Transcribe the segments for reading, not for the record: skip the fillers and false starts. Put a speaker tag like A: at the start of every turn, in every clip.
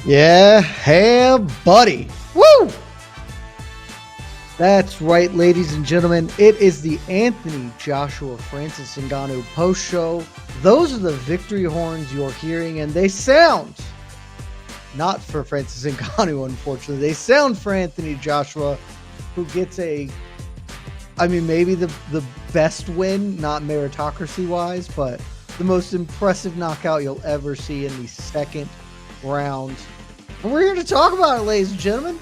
A: Yeah, hey, buddy. Woo! That's right, ladies and gentlemen. It is the Anthony Joshua Francis Ngannou post show. Those are the victory horns you're hearing, and they sound not for Francis Ngannou, unfortunately. They sound for Anthony Joshua, who gets maybe the best win, not meritocracy wise, but the most impressive knockout you'll ever see in the second round. And we're here to talk about it, ladies and gentlemen.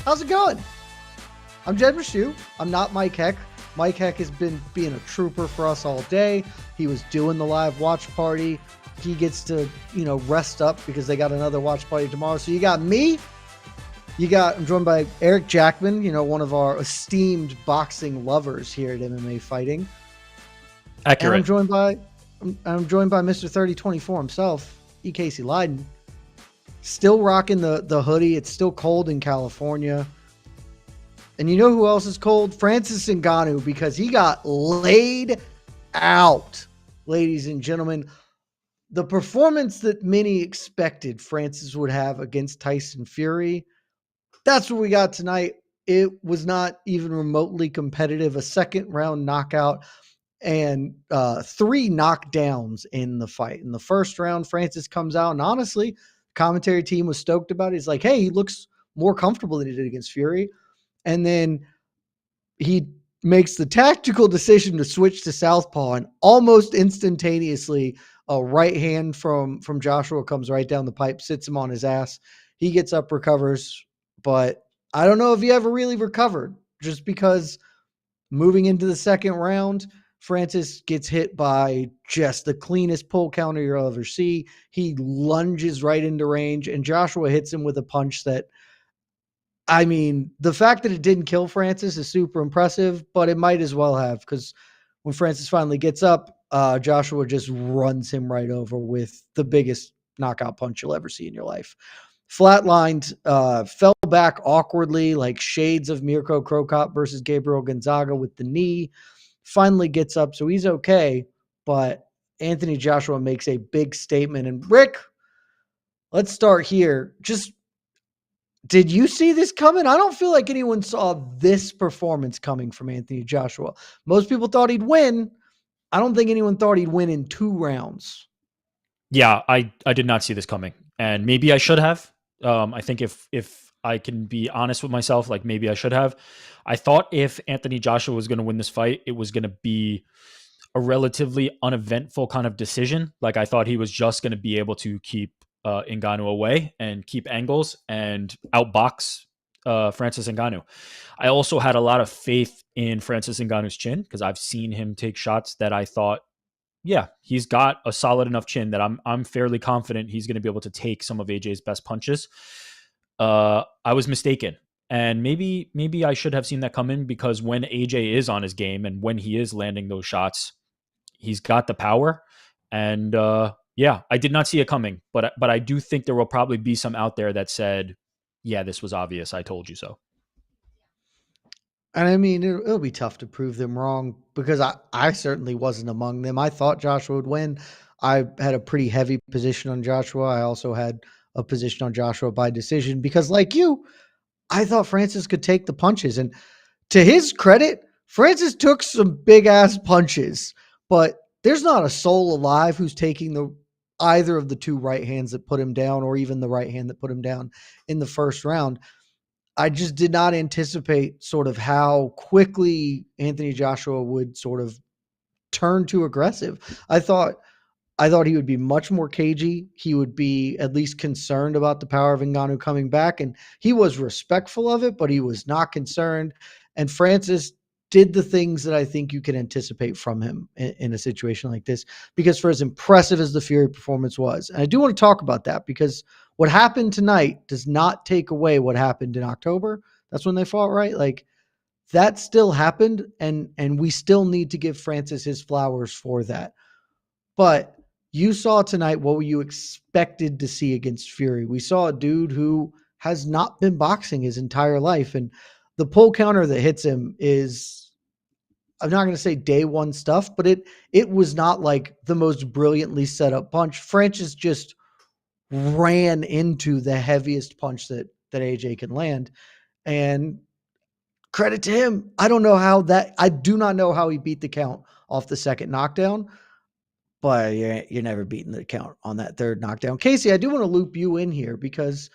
A: How's it going? I'm Jed Meshew. I'm not Mike Heck. Mike Heck has been being a trooper for us all day. He was doing the live watch party. He gets to, rest up because they got another watch party tomorrow. So you got me. I'm joined by Eric Jackman, one of our esteemed boxing lovers here at MMA Fighting.
B: Accurate.
A: And I'm joined by Mr. 3024 himself, E. Casey Leydon. Still rocking the hoodie. It's still cold in California. And you know who else is cold? Francis Ngannou, because he got laid out, ladies and gentlemen. The performance that many expected Francis would have against Tyson Fury, that's what we got tonight. It was not even remotely competitive. A second round knockout and 3 knockdowns in the fight. In the first round, Francis comes out, and honestly, the commentary team was stoked about it. He's like, hey, he looks more comfortable than he did against Fury. And then he makes the tactical decision to switch to southpaw, and almost instantaneously a right hand from Joshua comes right down the pipe, sits him on his ass. He gets up, recovers, but I don't know if he ever really recovered, just because moving into the second round, Francis gets hit by just the cleanest pull counter you'll ever see. He lunges right into range, and Joshua hits him with a punch that, the fact that it didn't kill Francis is super impressive, but it might as well have, because when Francis finally gets up, Joshua just runs him right over with the biggest knockout punch you'll ever see in your life. Flatlined, fell back awkwardly, like shades of Mirko Cro Cop versus Gabriel Gonzaga with the knee. Finally gets up, so he's okay, but Anthony Joshua makes a big statement. And Rick, let's start here. Did you see this coming? I don't feel like anyone saw this performance coming from Anthony Joshua. Most people thought he'd win. I don't think anyone thought he'd win in 2 rounds.
B: Yeah, I did not see this coming, and maybe I should have. I think if I can be honest with myself, like maybe I should have. I thought if Anthony Joshua was going to win this fight, it was going to be a relatively uneventful kind of decision. Like I thought he was just going to be able to keep Ngannou away and keep angles and outbox Francis Ngannou. I also had a lot of faith in Francis Ngannou's chin because I've seen him take shots that I thought, yeah, he's got a solid enough chin that I'm fairly confident he's going to be able to take some of AJ's best punches. I was mistaken. And maybe I should have seen that come in, because when AJ is on his game and when he is landing those shots, he's got the power. And yeah, I did not see it coming, but I do think there will probably be some out there that said, yeah, this was obvious. I told you so.
A: And it'll be tough to prove them wrong, because I certainly wasn't among them. I thought Joshua would win. I had a pretty heavy position on Joshua. I also had a position on Joshua by decision because, like you, I thought Francis could take the punches. And to his credit, Francis took some big ass punches, but there's not a soul alive who's taking either of the 2 right hands that put him down, or even the right hand that put him down in the first round. I just did not anticipate sort of how quickly Anthony Joshua would sort of turn to aggressive. I thought he would be much more cagey. He would be at least concerned about the power of Ngannou coming back, and he was respectful of it, but he was not concerned. And Francis did the things that I think you can anticipate from him in a situation like this, because for as impressive as the Fury performance was, and I do want to talk about that, because what happened tonight does not take away what happened in October. That's when they fought, right? Like, that still happened, and we still need to give Francis his flowers for that. But you saw tonight what you expected to see against Fury. We saw a dude who has not been boxing his entire life, and the pull counter that hits him is, I'm not going to say day one stuff, but it was not like the most brilliantly set up punch. Francis just ran into the heaviest punch that AJ can land. And credit to him. I do not know how he beat the count off the second knockdown, but you're never beating the count on that third knockdown. Casey, I do want to loop you in here because,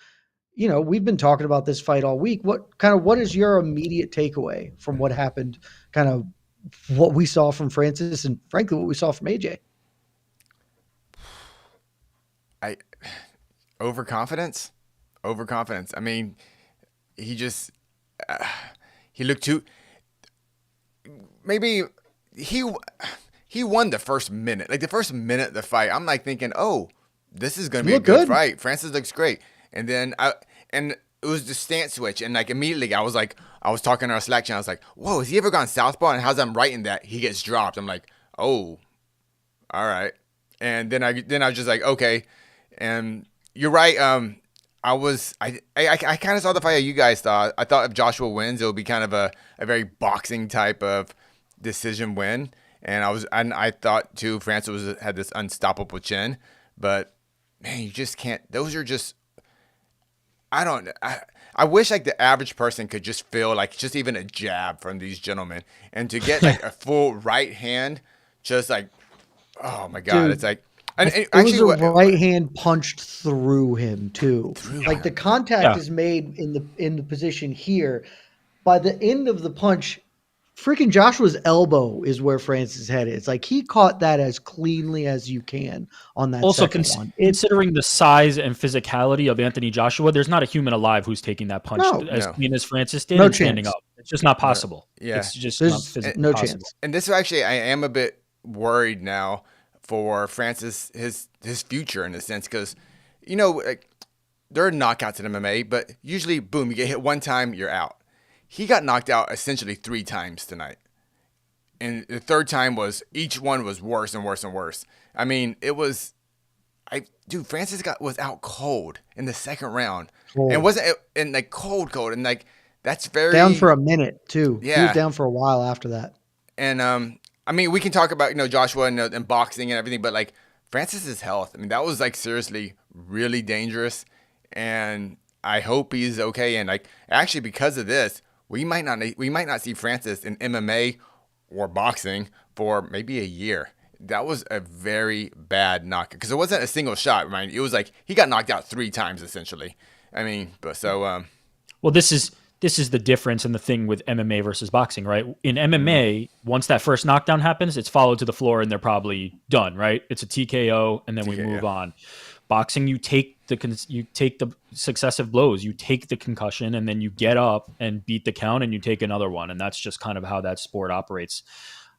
A: we've been talking about this fight all week. What is your immediate takeaway from what happened, kind of what we saw from Francis and frankly, what we saw from AJ?
C: Overconfidence. I mean, he just, he looked too, maybe he won the first minute. Like the first minute of the fight, I'm like thinking, oh, this is going to be a good fight. Francis looks great. And then it was the stance switch. And like immediately I was talking to our Slack channel. I was like, whoa, has he ever gone southpaw? And as I'm writing that, he gets dropped. I'm like, oh, all right. And then I was just like, okay. And you're right. I kind of saw the fight you guys thought. I thought if Joshua wins, it would be kind of a very boxing type of decision win. And I thought too, Francis had this unstoppable chin, but man, you just can't. Those are just. I wish like the average person could just feel like just even a jab from these gentlemen, and to get like a full right hand, just like, oh my god, dude, it's like. And
A: actually, was a right hand punched through him too. Like the contact is made in the position here. By the end of the punch, freaking Joshua's elbow is where Francis' head is. Like he caught that as cleanly as you can on that. Also,
B: considering the size and physicality of Anthony Joshua, there's not a human alive who's taking that punch as clean as Francis did and standing up. It's just not possible.
C: Yeah,
B: it's just not physically
A: no
B: possible.
A: Chance.
C: And this actually, I am a bit worried now for Francis, his future in a sense, because like there are knockouts in MMA, but usually, boom, you get hit one time, you're out. He got knocked out essentially 3 times tonight, and the third time each one was worse and worse and worse. I mean, it was, Francis was out cold in the second round, and like cold, and like that's very
A: down for a minute too.
C: Yeah,
A: he was down for a while after that,
C: and I mean, we can talk about Joshua and boxing and everything, but like Francis's health, I mean, that was like seriously really dangerous, and I hope he's okay. And like actually, because of this, we might not see Francis in MMA or boxing for maybe a year. That was a very bad knock because it wasn't a single shot. Right? It was like he got knocked out 3 times essentially. I mean, but so
B: well, this is the difference in the thing with MMA versus boxing, right? In MMA, once that first knockdown happens, it's followed to the floor and they're probably done, right? It's a TKO and then we move on. Boxing, you take the successive blows, you take the concussion, and then you get up and beat the count and you take another one. And that's just kind of how that sport operates.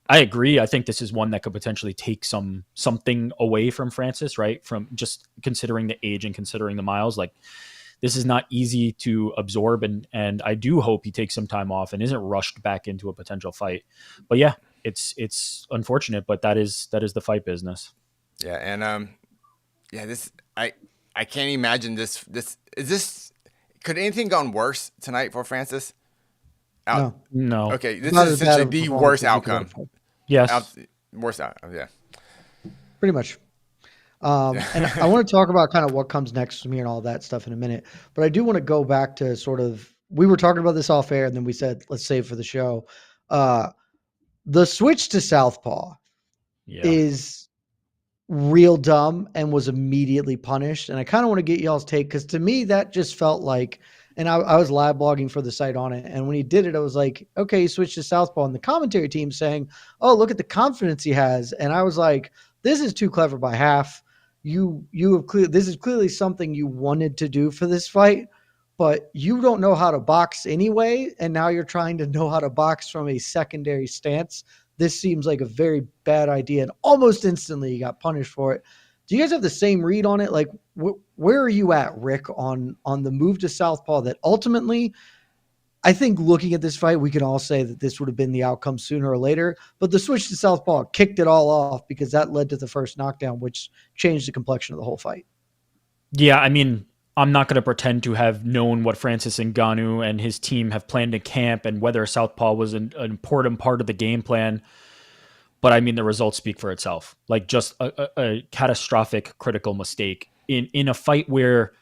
B: I agree. I think this is one that could potentially take something away from Francis, right? From just considering the age and considering the miles, like, this is not easy to absorb, and I do hope he takes some time off and isn't rushed back into a potential fight. But yeah, it's unfortunate, but that is the fight business.
C: Yeah, and this I can't imagine this. Could anything gone worse tonight for Francis?
B: No.
C: Okay, this is essentially the worst outcome.
B: Yes,
C: worst outcome. Yeah,
A: pretty much. And I want to talk about kind of what comes next from here and all that stuff in a minute. But I do want to go back to sort of, we were talking about this off air and then we said, let's save for the show. The switch to southpaw is real dumb and was immediately punished. And I kind of want to get y'all's take because to me, that just felt like, and I was live blogging for the site on it. And when he did it, I was like, okay, he switched to southpaw. And the commentary team saying, oh, look at the confidence he has. And I was like, this is too clever by half. This is clearly something you wanted to do for this fight, but you don't know how to box anyway, and now you're trying to know how to box from a secondary stance. This seems like a very bad idea, and almost instantly you got punished for it. Do you guys have the same read on it? Like, where are you at, Rick, on the move to southpaw that ultimately, I think looking at this fight, we can all say that this would have been the outcome sooner or later, but the switch to southpaw kicked it all off because that led to the first knockdown, which changed the complexion of the whole fight.
B: Yeah, I mean, I'm not going to pretend to have known what Francis Ngannou and his team have planned in camp and whether southpaw was an important part of the game plan. But I mean, the results speak for itself. Like just a catastrophic critical mistake in a fight where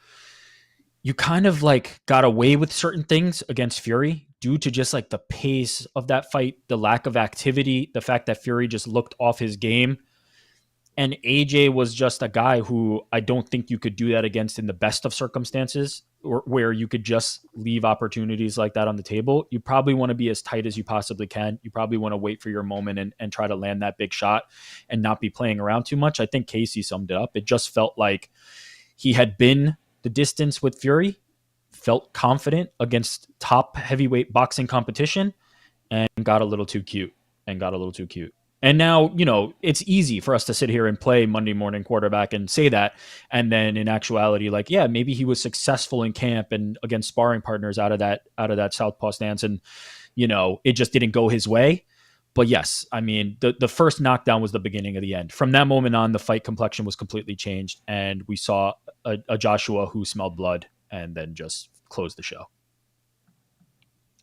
B: you kind of like got away with certain things against Fury due to just like the pace of that fight, the lack of activity, the fact that Fury just looked off his game. And AJ was just a guy who I don't think you could do that against in the best of circumstances, or where you could just leave opportunities like that on the table. You probably want to be as tight as you possibly can. You probably want to wait for your moment and try to land that big shot and not be playing around too much. I think Casey summed it up. It just felt like he had been the distance with Fury, felt confident against top heavyweight boxing competition, and got a little too cute. And now, it's easy for us to sit here and play Monday morning quarterback and say that. And then in actuality, like, yeah, maybe he was successful in camp and against sparring partners out of that southpaw stance. And, it just didn't go his way. But yes, I mean, the first knockdown was the beginning of the end. From that moment on, the fight complexion was completely changed. And we saw a Joshua who smelled blood and then just closed the show.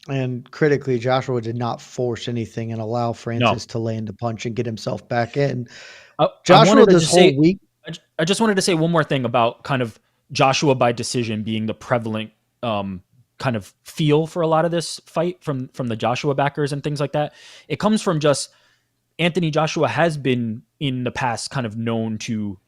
A: And critically, Joshua did not force anything and allow Francis to land a punch and get himself back in. Joshua this whole week.
B: I just wanted to say one more thing about kind of Joshua by decision being the prevalent kind of feel for a lot of this fight from the Joshua backers and things like that. It comes from just Anthony Joshua has been in the past kind of known to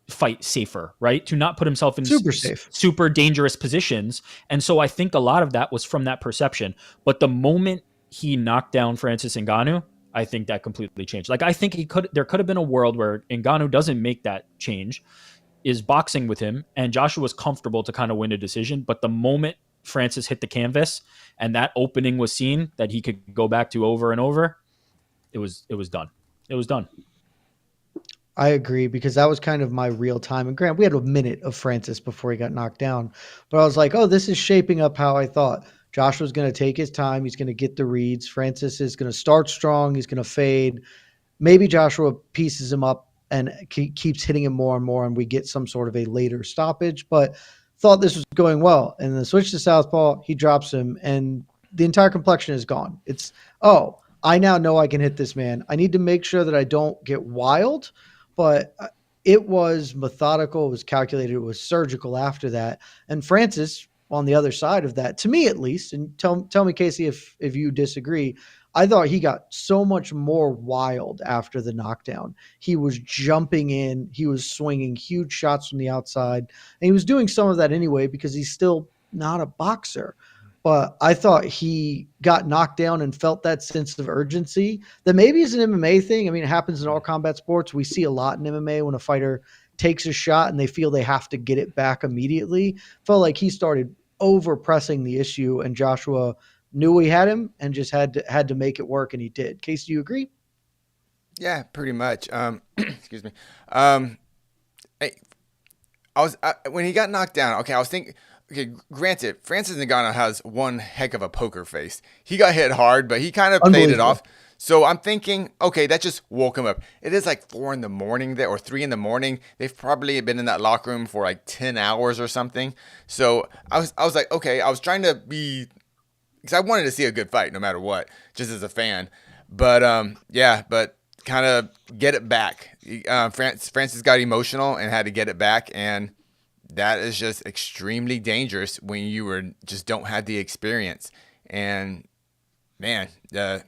B: fight safer, right? To not put himself in super dangerous positions. And so I think a lot of that was from that perception. But the moment he knocked down Francis Ngannou, I think that completely changed. Like, I think there could have been a world where Ngannou doesn't make that change, is boxing with him, and Joshua's comfortable to kind of win a decision. But the moment Francis hit the canvas and that opening was seen that he could go back to over and over, it was done. It was done.
A: I agree, because that was kind of my real time. And Grant, we had a minute of Francis before he got knocked down, but I was like, oh, this is shaping up how I thought. Joshua's going to take his time. He's going to get the reads. Francis is going to start strong. He's going to fade. Maybe Joshua pieces him up and keeps hitting him more and more, and we get some sort of a later stoppage, but thought this was going well. And then the switch to southpaw, he drops him, and the entire complexion is gone. It's, oh, I now know I can hit this man. I need to make sure that I don't get wild. But it was methodical, it was calculated, it was surgical after that. And Francis, on the other side of that, to me at least, and tell me, Casey, if you disagree, I thought he got so much more wild after the knockdown. He was jumping in, he was swinging huge shots from the outside, and he was doing some of that anyway because he's still not a boxer. But I thought he got knocked down and felt that sense of urgency that maybe is an MMA thing. I mean, it happens in all combat sports. We see a lot in MMA when a fighter takes a shot and they feel they have to get it back immediately. Felt like he started over pressing the issue, and Joshua knew he had him and just had to make it work, and he did. Casey, do you agree?
C: Yeah, pretty much. Excuse me. When he got knocked down, okay, I was thinking, okay, granted, Francis Ngannou has one heck of a poker face. He got hit hard, but he kind of played it off. So I'm thinking, okay, that just woke him up. It is like 4 a.m. there, or 3 a.m. They've probably been in that locker room for like 10 hours or something. So I was like, okay, I was trying to be, because I wanted to see a good fight no matter what, just as a fan. But but kind of get it back. Francis got emotional and had to get it back, and that is just extremely dangerous when you just don't have the experience. And man, I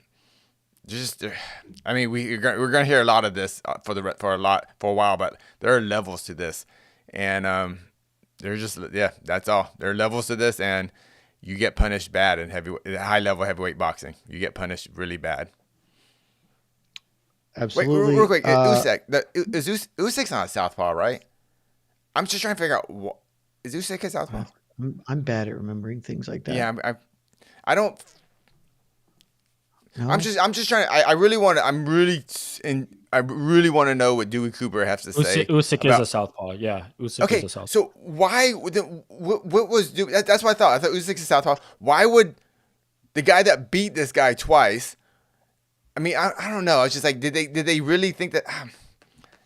C: mean, we're gonna hear a lot of this for a while, but there are levels to this, and that's all. There are levels to this, and you get punished bad in high level heavyweight boxing. You get punished really bad.
A: Absolutely.
C: Wait, real quick, Usyk's not a southpaw, right? I'm just trying to figure out, is Usyk a southpaw?
A: I'm bad at remembering things like that.
C: Yeah, I don't. No. I'm just trying. I really want to. I really want to know what Dewey Cooper has to say.
B: Usyk is a southpaw. Yeah, Usyk is a southpaw.
C: So why? What was Dewey? That's what I thought. I thought Usyk's a southpaw. Why would the guy that beat this guy twice? I mean, I don't know. I was just like, did they really think that?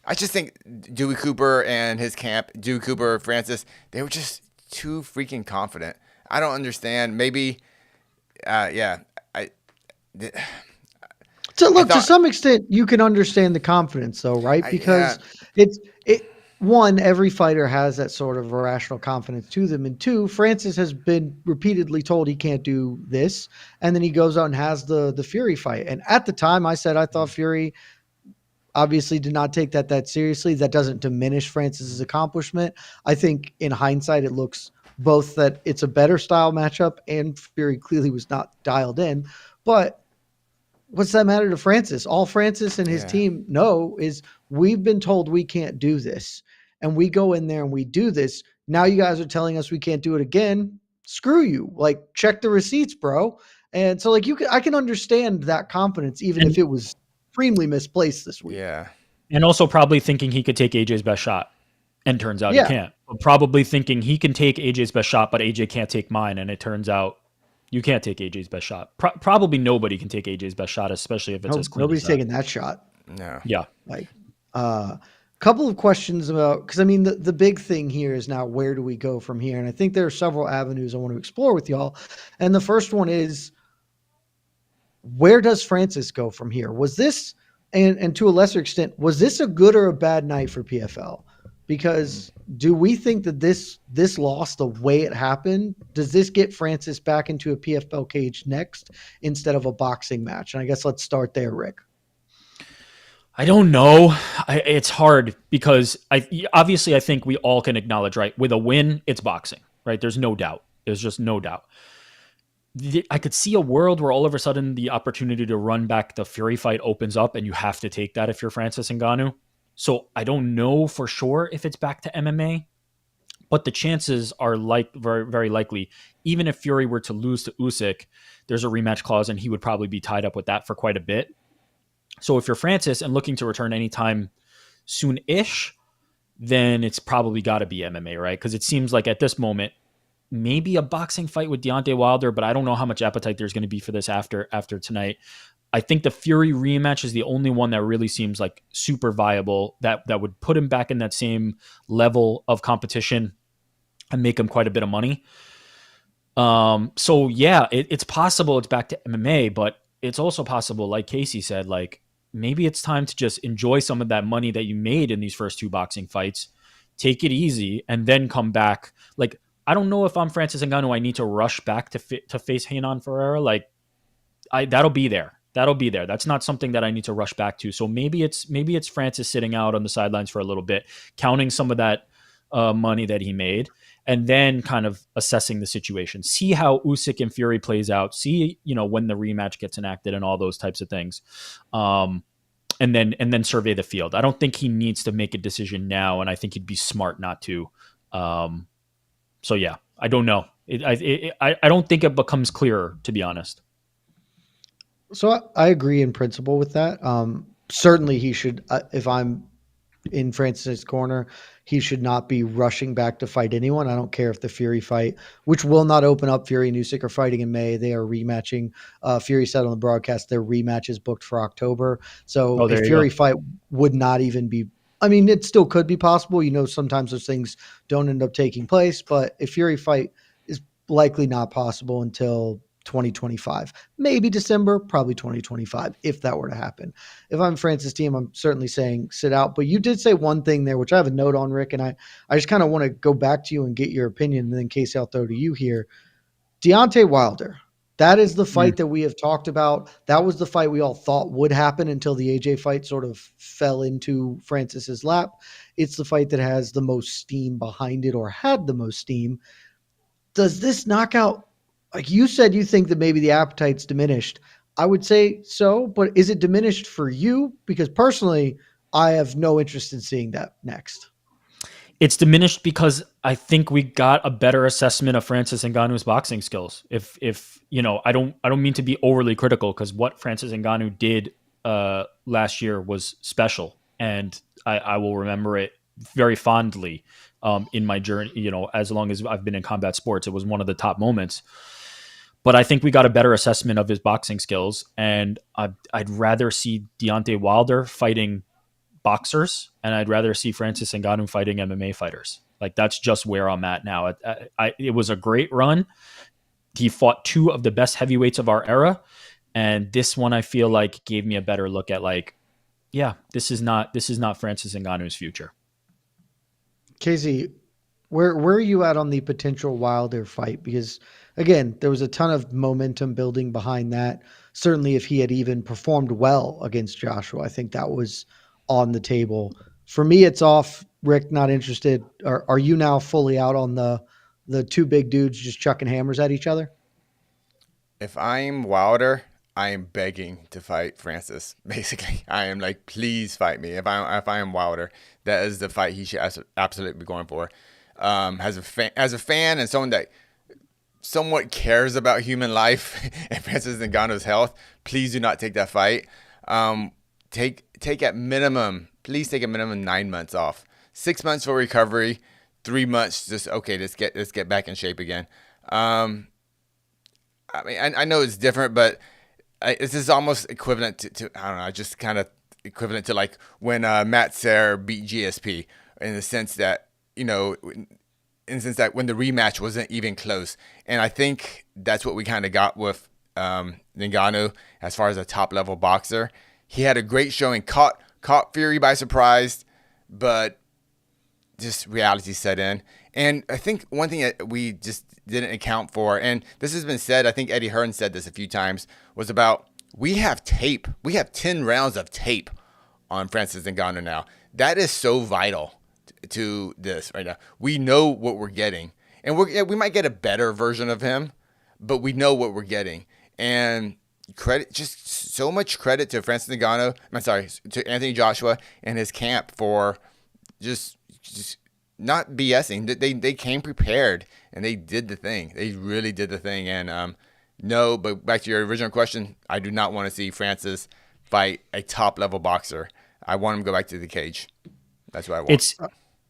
C: I just think Dewey Cooper and his camp, Dewey Cooper, Francis, they were just too freaking confident. I don't understand. Maybe,
A: So look, to some extent, you can understand the confidence, though, right? Because one, every fighter has that sort of irrational confidence to them. And two, Francis has been repeatedly told he can't do this. And then he goes out and has the Fury fight. And at the time I said I thought Fury obviously did not take that seriously. That doesn't diminish Francis's accomplishment. I think in hindsight, it looks both that it's a better style matchup and Fury clearly was not dialed in. But what's that matter to Francis? All Francis and his team know is we've been told we can't do this. And we go in there and we do this. Now you guys are telling us we can't do it again. Screw you. Like, check the receipts, bro. And so, like, I can understand that confidence, even if it was extremely misplaced this week.
C: Yeah.
B: And also probably thinking he could take AJ's best shot. And turns out he can't. Probably thinking he can take AJ's best shot, but AJ can't take mine. And it turns out you can't take AJ's best shot. Probably nobody can take AJ's best shot, especially if it's as clean.
A: Nobody's taking that shot.
C: No.
B: Yeah.
A: Like, couple of questions about, because I mean, the big thing here is now where do we go from here? And I think there are several avenues I want to explore with y'all. And the first one is, where does Francis go from here? Was this, and to a lesser extent, was this a good or a bad night for PFL? Because do we think that this loss, the way it happened, does this get Francis back into a PFL cage next instead of a boxing match? And I guess let's start there, Rick.
B: I don't know. It's hard because I think we all can acknowledge, right? With a win, it's boxing, right? There's no doubt. There's just no doubt. I could see a world where all of a sudden the opportunity to run back the Fury fight opens up and you have to take that if you're Francis Ngannou. So I don't know for sure if it's back to MMA, but the chances are very, very likely. Even if Fury were to lose to Usyk, there's a rematch clause and he would probably be tied up with that for quite a bit. So if you're Francis and looking to return anytime soon-ish, then it's probably got to be MMA, right? Because it seems like at this moment, maybe a boxing fight with Deontay Wilder, but I don't know how much appetite there's going to be for this after tonight. I think the Fury rematch is the only one that really seems like super viable, that would put him back in that same level of competition and make him quite a bit of money. So yeah, it's possible it's back to MMA, but it's also possible, like Casey said, like maybe it's time to just enjoy some of that money that you made in these first two boxing fights, take it easy, and then come back. Like, I don't know if I'm Francis Ngannou, I need to rush back to face Renan Ferreira. Like, that'll be there. That's not something that I need to rush back to. So maybe it's Francis sitting out on the sidelines for a little bit, counting some of that money that he made, and then kind of assessing the situation. See how Usyk and Fury plays out. See, when the rematch gets enacted and all those types of things. And then survey the field. I don't think he needs to make a decision now, and I think he'd be smart not to. So yeah, I don't know. I don't think it becomes clearer, to be honest.
A: So I agree in principle with that. Certainly he should, if I'm in Francis' corner, he should not be rushing back to fight anyone. I don't care if the Fury fight, which will not open up, Fury and Usyk are fighting in May. They are rematching. Fury said on the broadcast their rematch is booked for October. So a Fury fight would not even be, I mean, it still could be possible. Sometimes those things don't end up taking place, but a Fury fight is likely not possible until 2025, maybe December, probably 2025, if that were to happen. If I'm Francis' team, I'm certainly saying sit out. But you did say one thing there, which I have a note on, Rick, and I just kind of want to go back to you and get your opinion, and then Casey, I'll throw to you here. Deontay Wilder, that is the fight that we have talked about. That was the fight we all thought would happen until the AJ fight sort of fell into Francis's lap. It's the fight that has the most steam behind it, or had the most steam. Does this knockout, like you said, you think that maybe the appetite's diminished? I would say so, but is it diminished for you? Because personally, I have no interest in seeing that next.
B: It's diminished because I think we got a better assessment of Francis Ngannou's boxing skills. If I don't mean to be overly critical, because what Francis Ngannou did last year was special, and I will remember it very fondly in my journey. As long as I've been in combat sports, it was one of the top moments. But I think we got a better assessment of his boxing skills, and I'd rather see Deontay Wilder fighting boxers, and I'd rather see Francis Ngannou fighting MMA fighters. Like, that's just where I'm at now. It was a great run. He fought two of the best heavyweights of our era, and this one I feel like gave me a better look at, like, yeah, this is not Francis Ngannou's future.
A: Casey, where are you at on the potential Wilder fight? Because again, there was a ton of momentum building behind that. Certainly, if he had even performed well against Joshua, I think that was on the table. For me, it's off. Rick, not interested. Are you now fully out on the two big dudes just chucking hammers at each other?
C: If I'm Wilder, I am begging to fight Francis. Basically, I am like, please fight me. If I am Wilder, that is the fight he should absolutely be going for. As a fan and someone that somewhat cares about human life and Francis Ngannou's health, please do not take that fight. Take at minimum, please take a minimum 9 months off. 6 months for recovery, 3 months just okay. Let's get back in shape again. I mean, I know it's different, but this is almost equivalent to I don't know, just kind of equivalent to like when Matt Serra beat GSP in the sense that, when the rematch wasn't even close. And I think that's what we kind of got with Ngannou as far as a top level boxer. He had a great showing, caught Fury by surprise, but just reality set in. And I think one thing that we just didn't account for, and this has been said, I think Eddie Hearn said this a few times, was about we have tape. We have 10 rounds of tape on Francis Ngannou now. That is so vital to this right now. We know what we're getting. And we might get a better version of him, but we know what we're getting. And just so much credit to Francis Ngannou, to Anthony Joshua and his camp for just not BSing. They came prepared and they did the thing. They really did the thing. And no, but back to your original question, I do not want to see Francis fight a top level boxer. I want him to go back to the cage. That's what I want.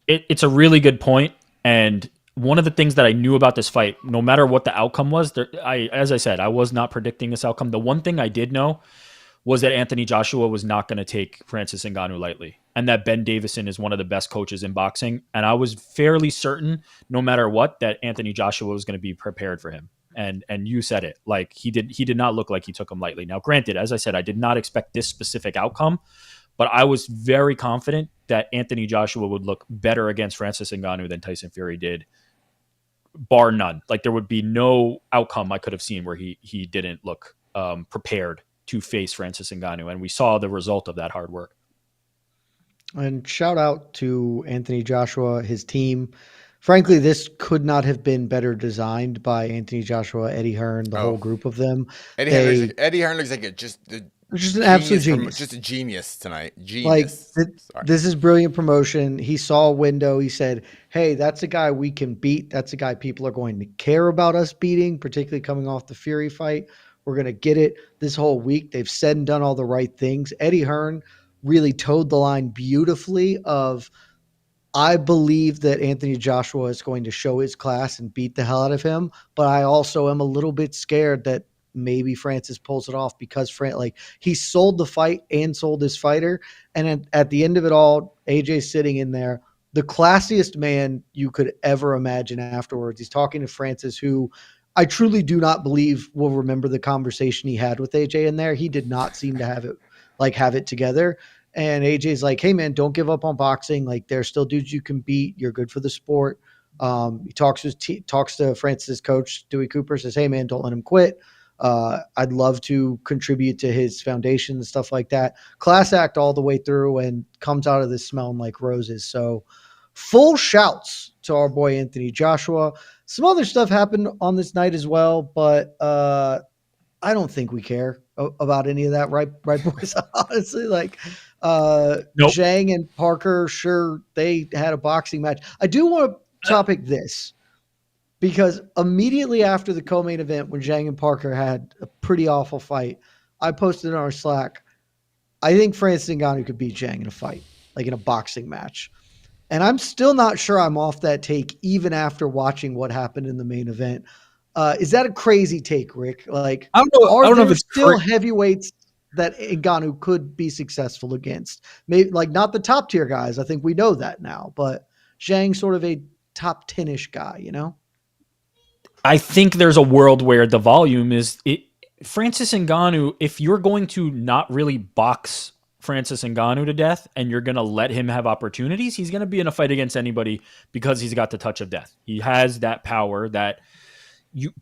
B: It's a really good point. And one of the things that I knew about this fight, no matter what the outcome was, as I said, I was not predicting this outcome. The one thing I did know was that Anthony Joshua was not going to take Francis Ngannou lightly, and that Ben Davison is one of the best coaches in boxing. And I was fairly certain, no matter what, that Anthony Joshua was going to be prepared for him. And you said it, like he did not look like he took him lightly. Now, granted, as I said, I did not expect this specific outcome, but I was very confident that Anthony Joshua would look better against Francis Ngannou than Tyson Fury did, bar none. Like there would be no outcome I could have seen where he didn't look prepared to face Francis Ngannou, and we saw the result of that hard work.
A: And shout out to Anthony Joshua, his team. Frankly, this could not have been better designed by Anthony Joshua, Eddie Hearn, the whole group of them.
C: Eddie Hearn looks like just
A: an absolute genius.
C: Just a genius tonight. Genius.
A: This is brilliant promotion. He saw a window. He said, hey, that's a guy we can beat. That's a guy people are going to care about us beating, particularly coming off the Fury fight. We're going to get it this whole week. They've said and done all the right things. Eddie Hearn really towed the line beautifully of, I believe that Anthony Joshua is going to show his class and beat the hell out of him, but I also am a little bit scared that maybe Francis pulls it off because he sold the fight and sold his fighter. And at the end of it all, AJ's sitting in there, the classiest man you could ever imagine afterwards. He's talking to Francis, who I truly do not believe will remember the conversation he had with AJ in there. He did not seem to have it together. And AJ's like, hey man, don't give up on boxing. Like there's still dudes you can beat. You're good for the sport. He talks to Francis' coach, Dewey Cooper, says, hey man, don't let him quit. I'd love to contribute to his foundation and stuff like that. Class act all the way through and comes out of this smelling like roses. So full shouts to our boy Anthony Joshua. Some other stuff happened on this night as well, but I don't think we care about any of that, right, boys? Honestly, nope. Zhang and Parker, sure, they had a boxing match. I do want to topic this because immediately after the co-main event, when Zhang and Parker had a pretty awful fight, I posted in our Slack, I think Francis Ngannou could beat Zhang in a fight, like in a boxing match. And I'm still not sure I'm off that take, even after watching what happened in the main event. Is that a crazy take, Rick? Like,
B: I don't know if it's
A: still heavyweights that Ngannou could be successful against. Maybe like not the top tier guys. I think we know that now, but Zhang sort of a top 10-ish guy, you know?
B: I think there's a world where the volume is Francis Ngannou, if you're going to not really box Francis Ngannou to death and you're going to let him have opportunities, he's going to be in a fight against anybody because he's got the touch of death. He has that power that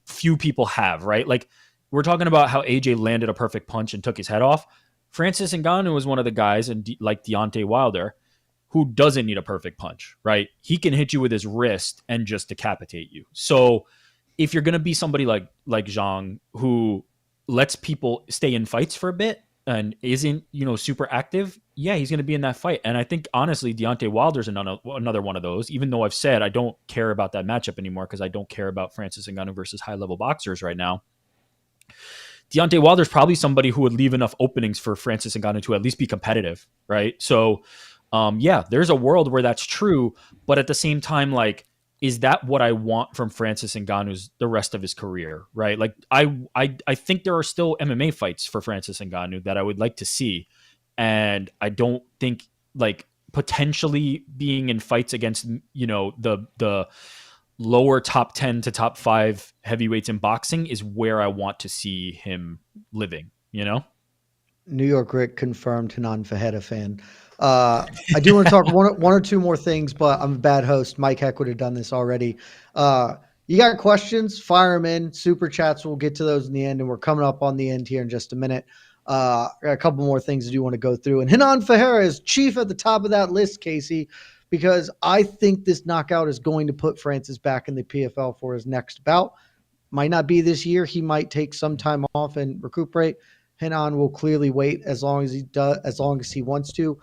B: few people have, right? Like we're talking about how AJ landed a perfect punch and took his head off. Francis Ngannou is one of the guys, and like Deontay Wilder, who doesn't need a perfect punch, right? He can hit you with his wrist and just decapitate you. So if you're going to be somebody like Zhang, who lets people stay in fights for a bit and isn't, super active, yeah, he's going to be in that fight. And I think, honestly, Deontay Wilder's another one of those, even though I've said I don't care about that matchup anymore because I don't care about Francis Ngannou versus high-level boxers right now. Deontay Wilder's probably somebody who would leave enough openings for Francis Ngannou to at least be competitive, right? So, yeah, there's a world where that's true. But at the same time, like, is that what I want from Francis Ngannou's the rest of his career, right? Like, I think there are still MMA fights for Francis Ngannou that I would like to see. And I don't think, like, potentially being in fights against, the lower top 10 to top 5 heavyweights in boxing is where I want to see him living,
A: New York Rick confirmed Hearn Fajeda fan. I do want to talk one or two more things, but I'm a bad host. Mike Heck would have done this already. You got questions? Fire them in. Super chats, we'll get to those in the end, and we're coming up on the end here in just a minute. I got a couple more things I do want to go through. And Hearn Fajeda is chief at the top of that list, Casey, because I think this knockout is going to put Francis back in the PFL for his next bout. Might not be this year. He might take some time off and recuperate. Hearn will clearly wait as long as he wants to.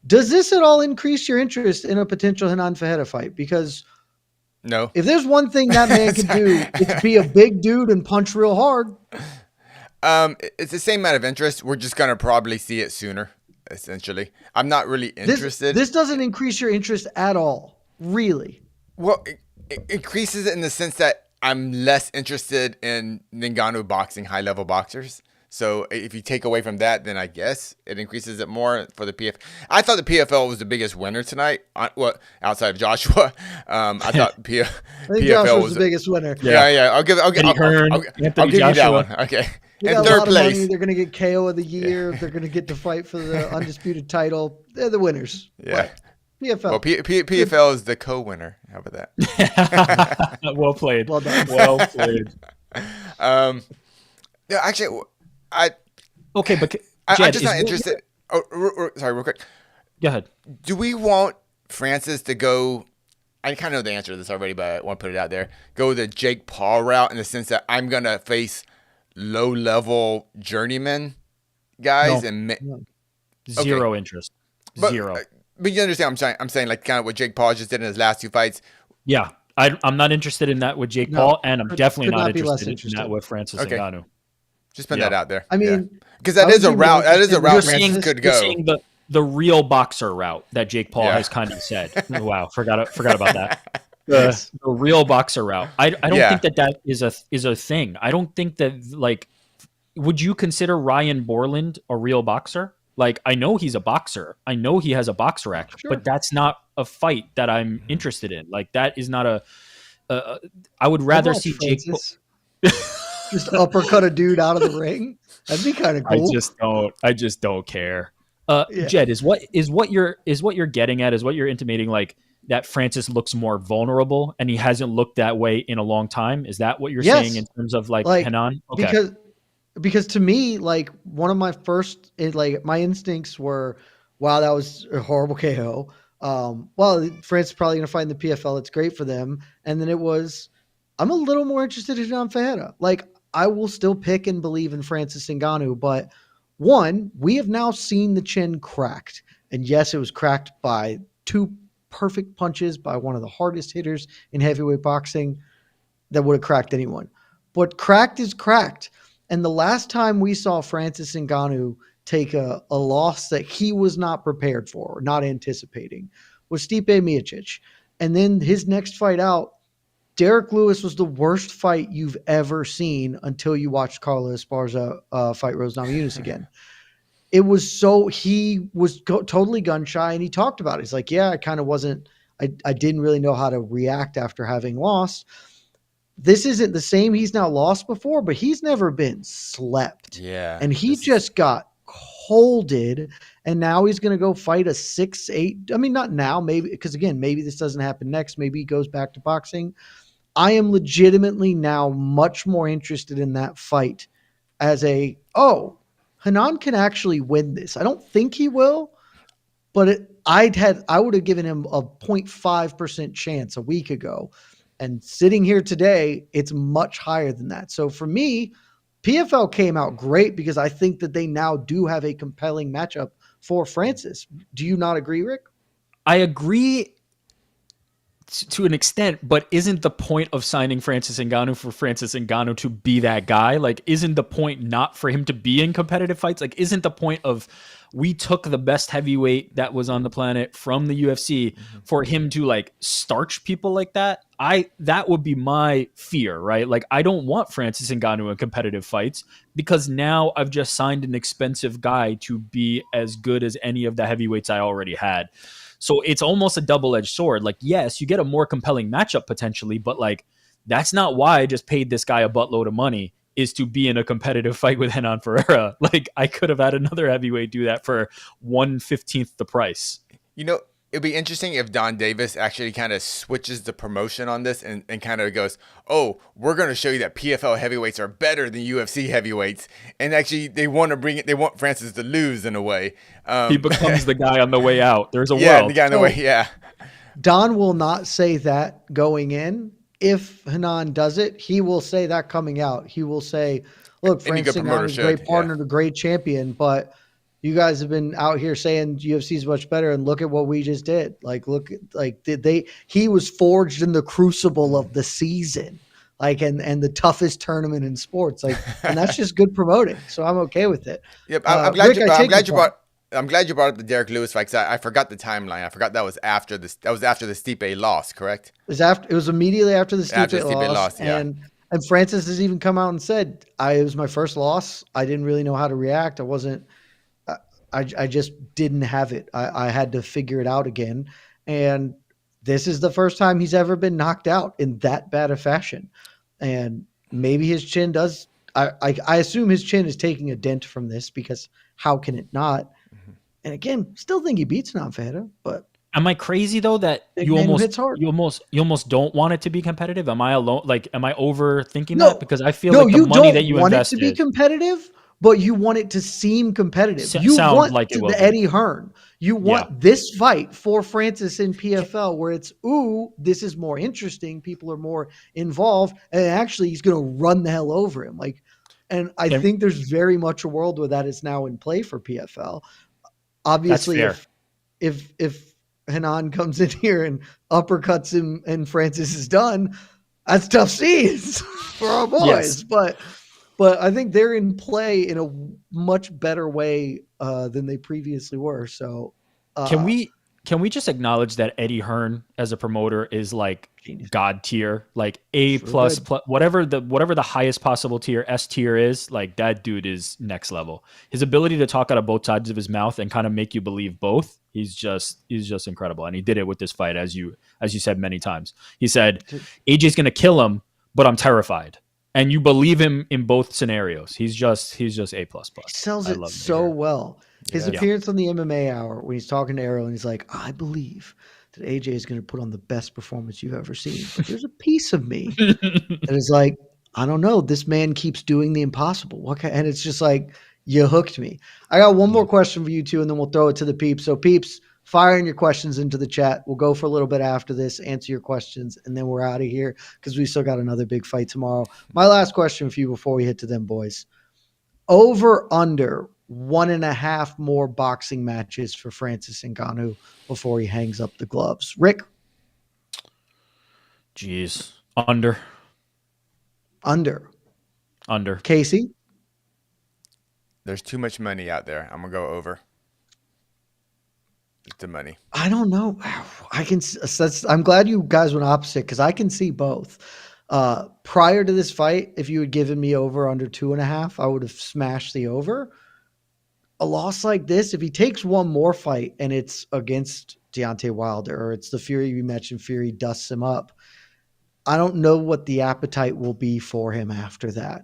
A: Does this at all increase your interest in a potential Hearn Fajeda fight? Because
C: no,
A: if there's one thing that man can do, it's be a big dude and punch real hard.
C: It's the same amount of interest. We're just gonna probably see it sooner. Essentially, I'm not really interested.
A: This doesn't increase your interest at all, really.
C: Well, it increases it in the sense that I'm less interested in Ngannou boxing high-level boxers. So if you take away from that, then I guess it increases it more for the PFL. I thought the PFL was the biggest winner tonight. Outside of Joshua, I thought
A: I think
C: PFL
A: Joshua
C: was
A: the biggest winner.
C: Yeah. I'll give
B: Hearn,
C: I'll give you that one. Okay.
A: They
C: And
A: got a
C: third
A: lot of
C: place.
A: money. They're going to get KO of the year. They're going to get to fight for the undisputed title. They're the winners.
C: Yeah.
A: But PFL.
C: Well, PFL is the co-winner. How about that?
B: Well played.
A: Well done.
B: Well played.
C: Yeah, actually,
B: Okay, but
C: I'm
B: Jed,
C: just not interested. Sorry, real quick.
B: Go ahead.
C: Do we want Francis to go? I kind of know the answer to this already, but I want to put it out there. Go the Jake Paul route in the sense that I'm gonna face low-level journeyman guys
B: Zero interest. Zero.
C: But you understand what I'm saying, like kind of what Jake Paul just did in his last 2 fights.
B: Yeah, I'm not interested in that with Jake Paul, and I'm definitely not interested in that with Francis Ngannou.
C: Just put that out there.
A: I mean,
C: because that is a route. That is a route Francis could go.
B: You're seeing the real boxer route that Jake Paul has kind of said. Wow, forgot about that. The real boxer route. I don't think that is a thing. I don't think that, like, would you consider Ryan Borland a real boxer? Like, I know he's a boxer. I know he has a boxer act, but that's not a fight that I'm interested in. Like, that is not I would rather see Jake Paul.
A: Just uppercut a dude out of the ring. That'd be kind of cool.
B: I just don't care. Jed, is what you're getting at, is what you're intimating, like, that Francis looks more vulnerable and he hasn't looked that way in a long time? Is that what you're saying in terms of like Hearn? Okay.
A: Because to me, like, one of my first, my instincts were, wow, that was a horrible KO. Well, France is probably going to fight in the PFL. It's great for them. And then it was, I'm a little more interested in Hearn Fajeda. Like, I will still pick and believe in Francis Ngannou, but one, we have now seen the chin cracked. And yes, it was cracked by 2 perfect punches by one of the hardest hitters in heavyweight boxing that would have cracked anyone. But cracked is cracked. And the last time we saw Francis Ngannou take a loss that he was not prepared for, or not anticipating, was Stipe Miocic. And then his next fight out, Derek Lewis was the worst fight you've ever seen until you watched Carlos Esparza fight Rose Namajunas again. It was he was totally gun shy, and he talked about it. He's like, yeah, I kind of wasn't, I didn't really know how to react after having lost. This isn't the same. He's now lost before, but he's never been slept.
C: Yeah.
A: And he just got colded. and now he's going to go fight a 6'8". I mean, not now, maybe, because again, maybe this doesn't happen next. Maybe he goes back to boxing. I am legitimately now much more interested in that fight as Hearn can actually win this. I don't think he will, but I would have given him a 0.5% chance a week ago. And sitting here today, it's much higher than that. So for me, PFL came out great because I think that they now do have a compelling matchup for Francis. Do you not agree, Rick?
B: I agree to an extent, but isn't the point of signing Francis Ngannou for Francis Ngannou to be that guy? Like, isn't the point not for him to be in competitive fights? Like, isn't the point of we took the best heavyweight that was on the planet from the UFC for him to like starch people like that? That would be my fear, right? Like, I don't want Francis Ngannou in competitive fights because now I've just signed an expensive guy to be as good as any of the heavyweights I already had. So it's almost a double-edged sword. Like, yes, you get a more compelling matchup potentially, but like, that's not why I just paid this guy a buttload of money, is to be in a competitive fight with Renan Ferreira. Like, I could have had another heavyweight do that for 1/15 the price.
C: You know, it'd be interesting if Don Davis actually kind of switches the promotion on this and kind of goes, oh, we're going to show you that PFL heavyweights are better than UFC heavyweights. And actually, they want Francis to lose in a way.
B: He becomes the guy on the way out. There's a world.
C: Yeah, the guy on the way, yeah.
A: Don will not say that going in. If Hearn does it, he will say that coming out. He will say, look, Francis Ngannou is a great partner, a great champion, but you guys have been out here saying UFC is much better, and look at what we just did. Like, he was forged in the crucible of the season, like, and the toughest tournament in sports. Like, and that's just good promoting. So I'm okay with it.
C: Yep. I'm glad you brought up the Derek Lewis fight, because I forgot the timeline. I forgot that was after the Stipe loss, correct?
A: It was immediately after the Stipe loss.
C: Yeah.
A: And Francis has even come out and said, it was my first loss. I didn't really know how to react. I just didn't have it. I had to figure it out again. And this is the first time he's ever been knocked out in that bad a fashion. And maybe his chin does. I assume his chin is taking a dent from this, because how can it not? Mm-hmm. And again, still think he beats Ferreira, but
B: am I crazy though that you almost don't want it to be competitive? Am I alone? Like, am I overthinking that? Because I feel like the money that you invested,
A: it to be competitive, but you want it to seem competitive. You want like the Eddie Hearn. You want this fight for Francis in PFL where it's, this is more interesting. People are more involved, and actually he's going to run the hell over him. Like, and I think there's very much a world where that is now in play for PFL. Obviously, if Hearn comes in here and uppercuts him and Francis is done, that's tough scenes for our boys. Yes. But I think they're in play in a much better way than they previously were. So
B: can we just acknowledge that Eddie Hearn as a promoter is like God tier, like A plus, whatever the highest possible tier, S tier is, like, that dude is next level. His ability to talk out of both sides of his mouth and kind of make you believe both, he's just incredible. And he did it with this fight, as you said many times. He said, AJ's going to kill him, but I'm terrified. And you believe him in both scenarios. He's just A plus.
A: He sells it so well. His appearance on the MMA Hour when he's talking to Errol and he's like, I believe that AJ is going to put on the best performance you've ever seen. But there's a piece of me that is like, I don't know. This man keeps doing the impossible. And it's just like, you hooked me. I got one more question for you two, and then we'll throw it to the peeps. So peeps, firing your questions into the chat. We'll go for a little bit after this, answer your questions, and then we're out of here because we still got another big fight tomorrow. My last question for you before we hit to them, boys. Over, under 1.5 more boxing matches for Francis Ngannou before he hangs up the gloves. Rick?
B: Jeez. Under.
A: Casey?
C: There's too much money out there. I'm going to go over. The money.
A: I don't know. I'm glad you guys went opposite, because I can see both. Prior to this fight, if you had given me over under 2.5, I would have smashed the over. A loss like this, if he takes one more fight and it's against Deontay Wilder, or it's the Fury you mentioned, Fury dusts him up, I don't know what the appetite will be for him after that.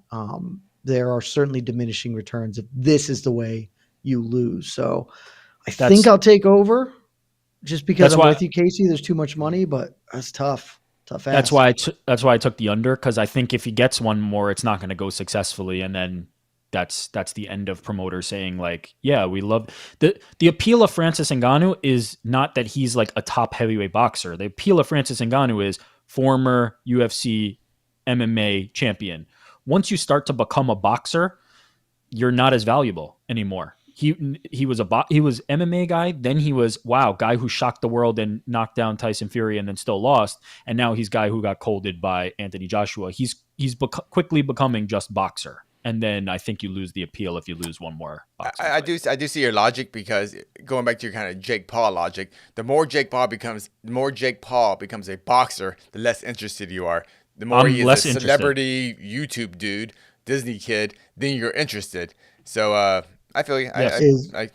A: There are certainly diminishing returns if this is the way you lose. So I think I'll take over just because I'm
B: why
A: with you, Casey. There's too much money, but that's tough. Tough ass.
B: that's why I took the under, because I think if he gets one more, it's not going to go successfully, and then that's the end of promoters saying like, yeah, we love the appeal of Francis Ngannou is not that he's like a top heavyweight boxer. The appeal of Francis Ngannou is former UFC MMA champion. Once you start to become a boxer, you're not as valuable anymore. He was he was MMA guy, then he was guy who shocked the world and knocked down Tyson Fury and then still lost, and now he's guy who got colded by Anthony Joshua. He's quickly becoming just boxer, and then I think you lose the appeal if you lose one more.
C: I do see your logic, because going back to your kind of Jake Paul logic, the more Jake Paul becomes a boxer, the less interested you are. The more he is a celebrity YouTube dude, Disney kid, then you're interested. So I feel you.
B: Yes.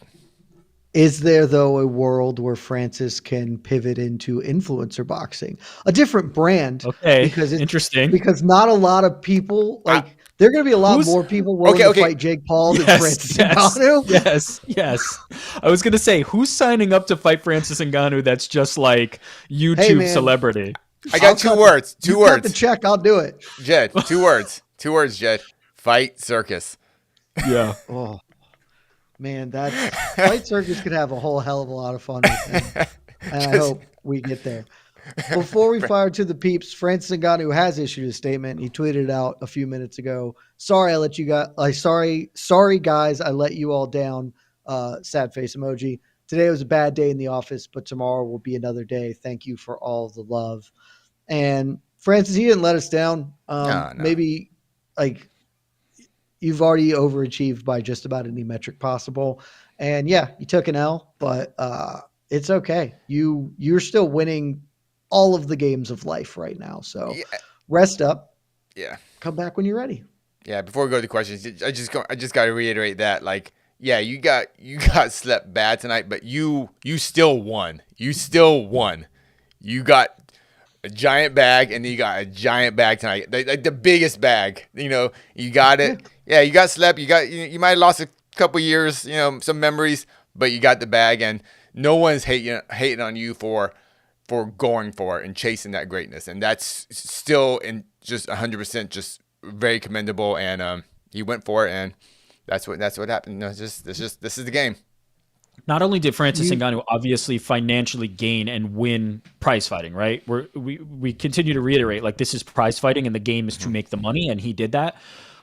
A: Is there, though, a world where Francis can pivot into influencer boxing, a different brand?
B: Okay,
A: because it's
B: interesting.
A: Because not a lot of people there are going to be a lot more people willing to fight Jake Paul than Francis Ngannou.
B: Yes. I was going to say, who's signing up to fight Francis Ngannou? That's just like YouTube celebrity.
C: I got two words. Two words.
A: Cut the check. I'll do it.
C: Jed, 2 words. 2 words, Jed. Fight circus.
B: Yeah.
A: Oh, man, that Fight Circus could have a whole hell of a lot of fun with him. And I hope we get there. Before we fire to the peeps, Francis Ngannou has issued a statement. He tweeted out a few minutes ago. Sorry, I let you guys. Sorry, guys, I let you all down. Sad face emoji. Today was a bad day in the office, but tomorrow will be another day. Thank you for all the love. And Francis, he didn't let us down.
C: No.
A: Maybe like you've already overachieved by just about any metric possible. And yeah, you took an L, but it's okay. You're still winning all of the games of life right now. So rest up.
C: Yeah.
A: Come back when you're ready.
C: Yeah. Before we go to the questions, I just got to reiterate that, like, yeah, you got slept bad tonight, but you still won. You still won. You got a giant bag, and then you got a giant bag tonight, like the biggest bag. You know, you got it. Yeah, you got slept. You might have lost a couple years, some memories, but you got the bag, and no one's hating on you for going for it and chasing that greatness, and that's still in just 100% just very commendable. And he went for it, and that's what happened. This is the game.
B: Not only did Francis Ngannou obviously financially gain and win prize fighting, right? We continue to reiterate, like, this is prize fighting and the game is to make the money, and he did that.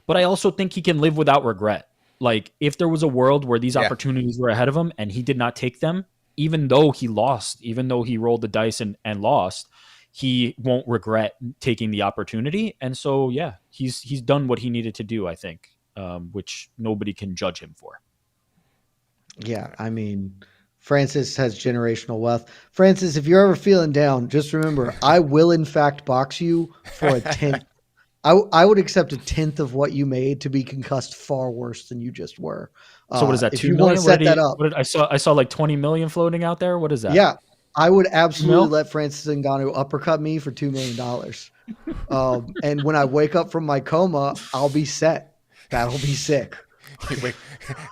B: But I also think he can live without regret. Like, if there was a world where these opportunities were ahead of him and he did not take them, even though he lost, even though he rolled the dice and lost, he won't regret taking the opportunity. And so, yeah, he's done what he needed to do, I think, which nobody can judge him for.
A: Yeah, I mean, Francis has generational wealth. Francis, if you're ever feeling down, just remember, I will in fact box you for a 10th. I would accept a 10th of what you made to be concussed far worse than you just were.
B: So what is that?
A: If
B: 2
A: you
B: million?
A: want to set that up,
B: I saw like 20 million floating out there. What is that?
A: Yeah, I would absolutely let Francis Ngannou uppercut me for $2 million. And when I wake up from my coma, I'll be set. That'll be sick.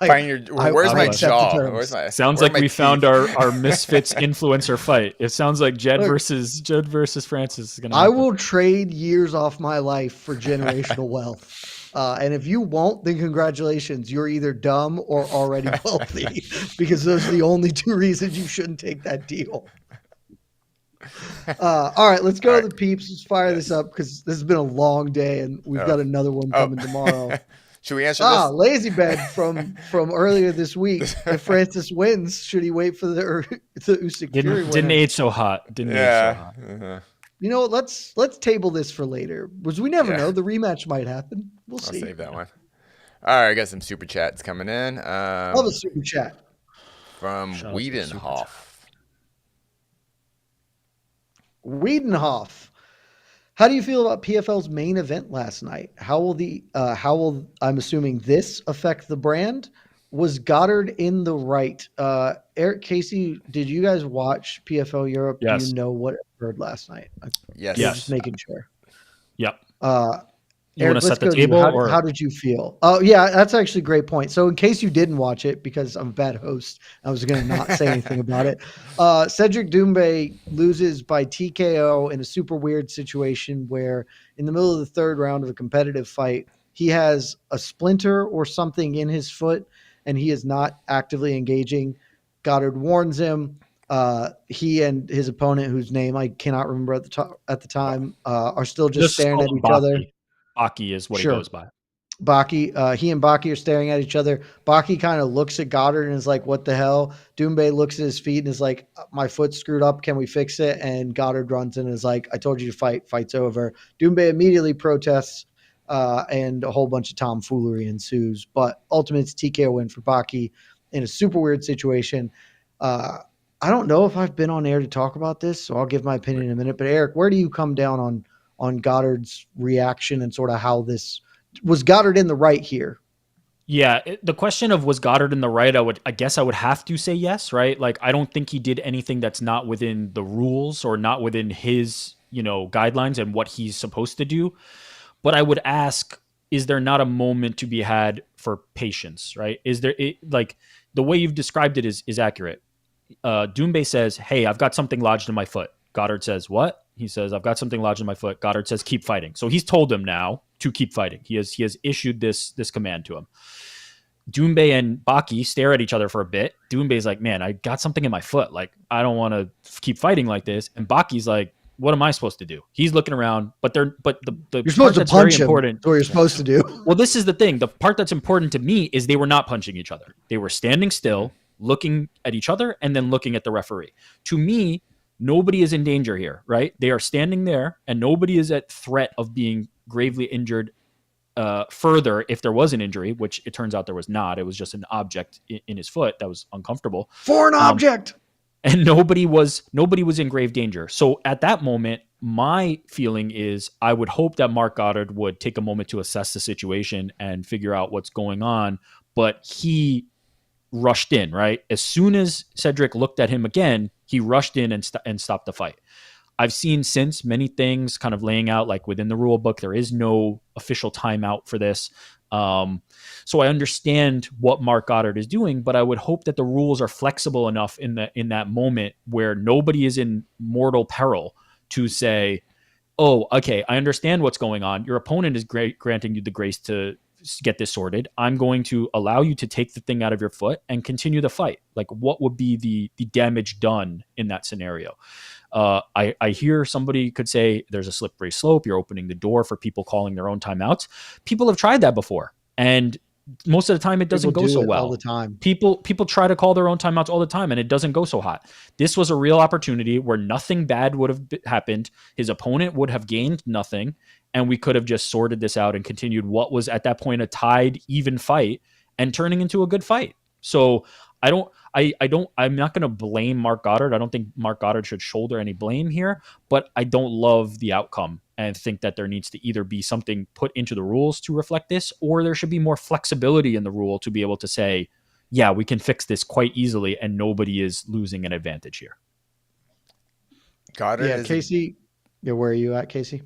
C: Where's my jaw?
B: Sounds like we found our misfits influencer fight. It sounds like Jed versus Francis is gonna happen.
A: I will trade years off my life for generational wealth. And if you won't, then congratulations. You're either dumb or already wealthy, because those are the only 2 reasons you shouldn't take that deal. All right, let's go to the peeps. Let's fire this up, because this has been a long day, and we've got another one coming tomorrow.
C: Should we answer this?
A: Lazy Bed from earlier this week. If Francis wins, should he wait for the Usyk Fury winner?
B: Didn't age so hot. Age so hot.
C: Uh-huh.
A: You know what? Let's table this for later, because we never know. The rematch might happen. We'll see.
C: I'll save that one. All right, I got some super chats coming in.
A: Love a super chat
C: from Wiedenhoff.
A: Wiedenhoff. How do you feel about PFL's main event last night? How will I'm assuming this affect the brand? Was Goddard in the right? Eric, Casey, did you guys watch PFL Europe?
B: Yes.
A: Do you know what occurred last night?
C: Yes.
A: Just making sure.
B: Yep. You want
A: Eric,
B: to
A: let's
B: set the
A: go to you.
B: table,
A: How
B: or
A: did you feel? Oh, yeah, that's actually a great point. So, in case you didn't watch it, because I'm a bad host, I was going to not say anything about it. Cedric Doumbé loses by TKO in a super weird situation where, in the middle of the third round of a competitive fight, he has a splinter or something in his foot, and he is not actively engaging. Goddard warns him. He and his opponent, whose name I cannot remember at the time, are still just
B: just
A: staring
B: call
A: at
B: him
A: each other.
B: Baki. Baki is what he
A: Sure.
B: goes by.
A: Baki, he and Baki are staring at each other. Baki kind of looks at Goddard and is like, "What the hell?" Doumbé looks at his feet and is like, "My foot's screwed up. Can we fix it?" And Goddard runs in and is like, "I told you to fight. Fight's over." Doumbé immediately protests, and a whole bunch of tomfoolery ensues. But ultimately, it's TKO win for Baki in a super weird situation. I don't know if I've been on air to talk about this, so I'll give my opinion in a minute. But Eric, where do you come down on Goddard's reaction and sort of how this was Goddard in the right here?
B: Yeah, the question of was Goddard in the right, I guess I would have to say yes, right? Like I don't think he did anything that's not within the rules or not within his, guidelines and what he's supposed to do. But I would ask, is there not a moment to be had for patience, right? Is there like the way you've described it is accurate. Doumbé says, "Hey, I've got something lodged in my foot." Goddard says, "What?" He says, "I've got something lodged in my foot." Goddard says, "Keep fighting." So he's told him now to keep fighting. He has issued this command to him. Doumbé and Baki stare at each other for a bit. Doumbé's like, "Man, I got something in my foot. Like, I don't want to keep fighting like this." And Baki's like, "What am I supposed to do?" He's looking around, but the
A: You're
B: part
A: supposed to
B: that's very
A: punch him.
B: important.
A: That's what you're supposed to do.
B: Well, this is the thing. The part that's important to me is they were not punching each other. They were standing still, looking at each other, and then looking at the referee. To me, nobody is in danger here, right? They are standing there, and nobody is at threat of being gravely injured further if there was an injury, which it turns out there was not. It was just an object in his foot that was uncomfortable.
A: Foreign object.
B: And nobody was in grave danger. So at that moment, my feeling is I would hope that Mark Goddard would take a moment to assess the situation and figure out what's going on. But he rushed in, right? As soon as Cedric looked at him again, he rushed in and stopped the fight. I've seen since many things kind of laying out like within the rule book. There is no official timeout for this. So I understand what Mark Goddard is doing, but I would hope that the rules are flexible enough in that moment where nobody is in mortal peril to say, "Oh, okay, I understand what's going on. Your opponent is granting you the grace to get this sorted. I'm going to allow you to take the thing out of your foot and continue the fight." Like, what would be the damage done in that scenario? I hear somebody could say there's a slippery slope. You're opening the door for people calling their own timeouts. People have tried that before, and most of the time it doesn't go so well.
A: All the time.
B: People try to call their own timeouts all the time, and it doesn't go so hot. This was a real opportunity where nothing bad would have happened. His opponent would have gained nothing, and we could have just sorted this out and continued what was at that point a tied, even fight and turning into a good fight. So I'm not going to blame Mark Goddard. I don't think Mark Goddard should shoulder any blame here, but I don't love the outcome and think that there needs to either be something put into the rules to reflect this, or there should be more flexibility in the rule to be able to say, yeah, we can fix this quite easily and nobody is losing an advantage here.
C: Goddard
A: Casey. Yeah, where are you at, Casey?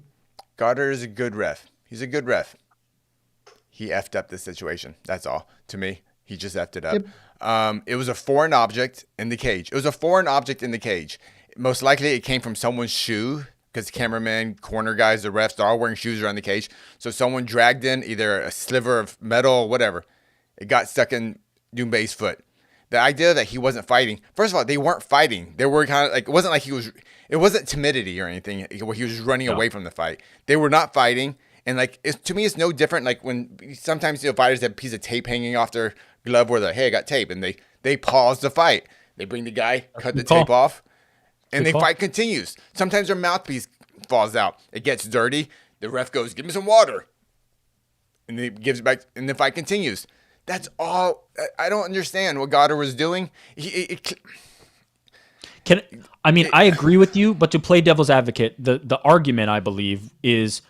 C: Goddard is a good ref. He's a good ref. He effed up this situation. That's all. To me, he just effed it up. Yep. It was a foreign object in the cage. Most likely it came from someone's shoe because cameramen, corner guys, the refs, they're all wearing shoes around the cage. So someone dragged in either a sliver of metal, whatever. It got stuck in Doumbé's foot. The idea that he wasn't fighting. First of all, they weren't fighting. They were kind of like, it wasn't timidity or anything where he was just running away from the fight. They were not fighting. And to me, it's no different. Like when sometimes fighters have a piece of tape hanging off their glove where they're, "Hey, I got tape," and they pause the fight. They bring the guy, cut the tape off, and the fight continues. Sometimes their mouthpiece falls out. It gets dirty. The ref goes, "Give me some water," and he gives it back, and the fight continues. That's all. I don't understand what Goddard was doing.
B: I agree with you, but to play devil's advocate, the argument I believe is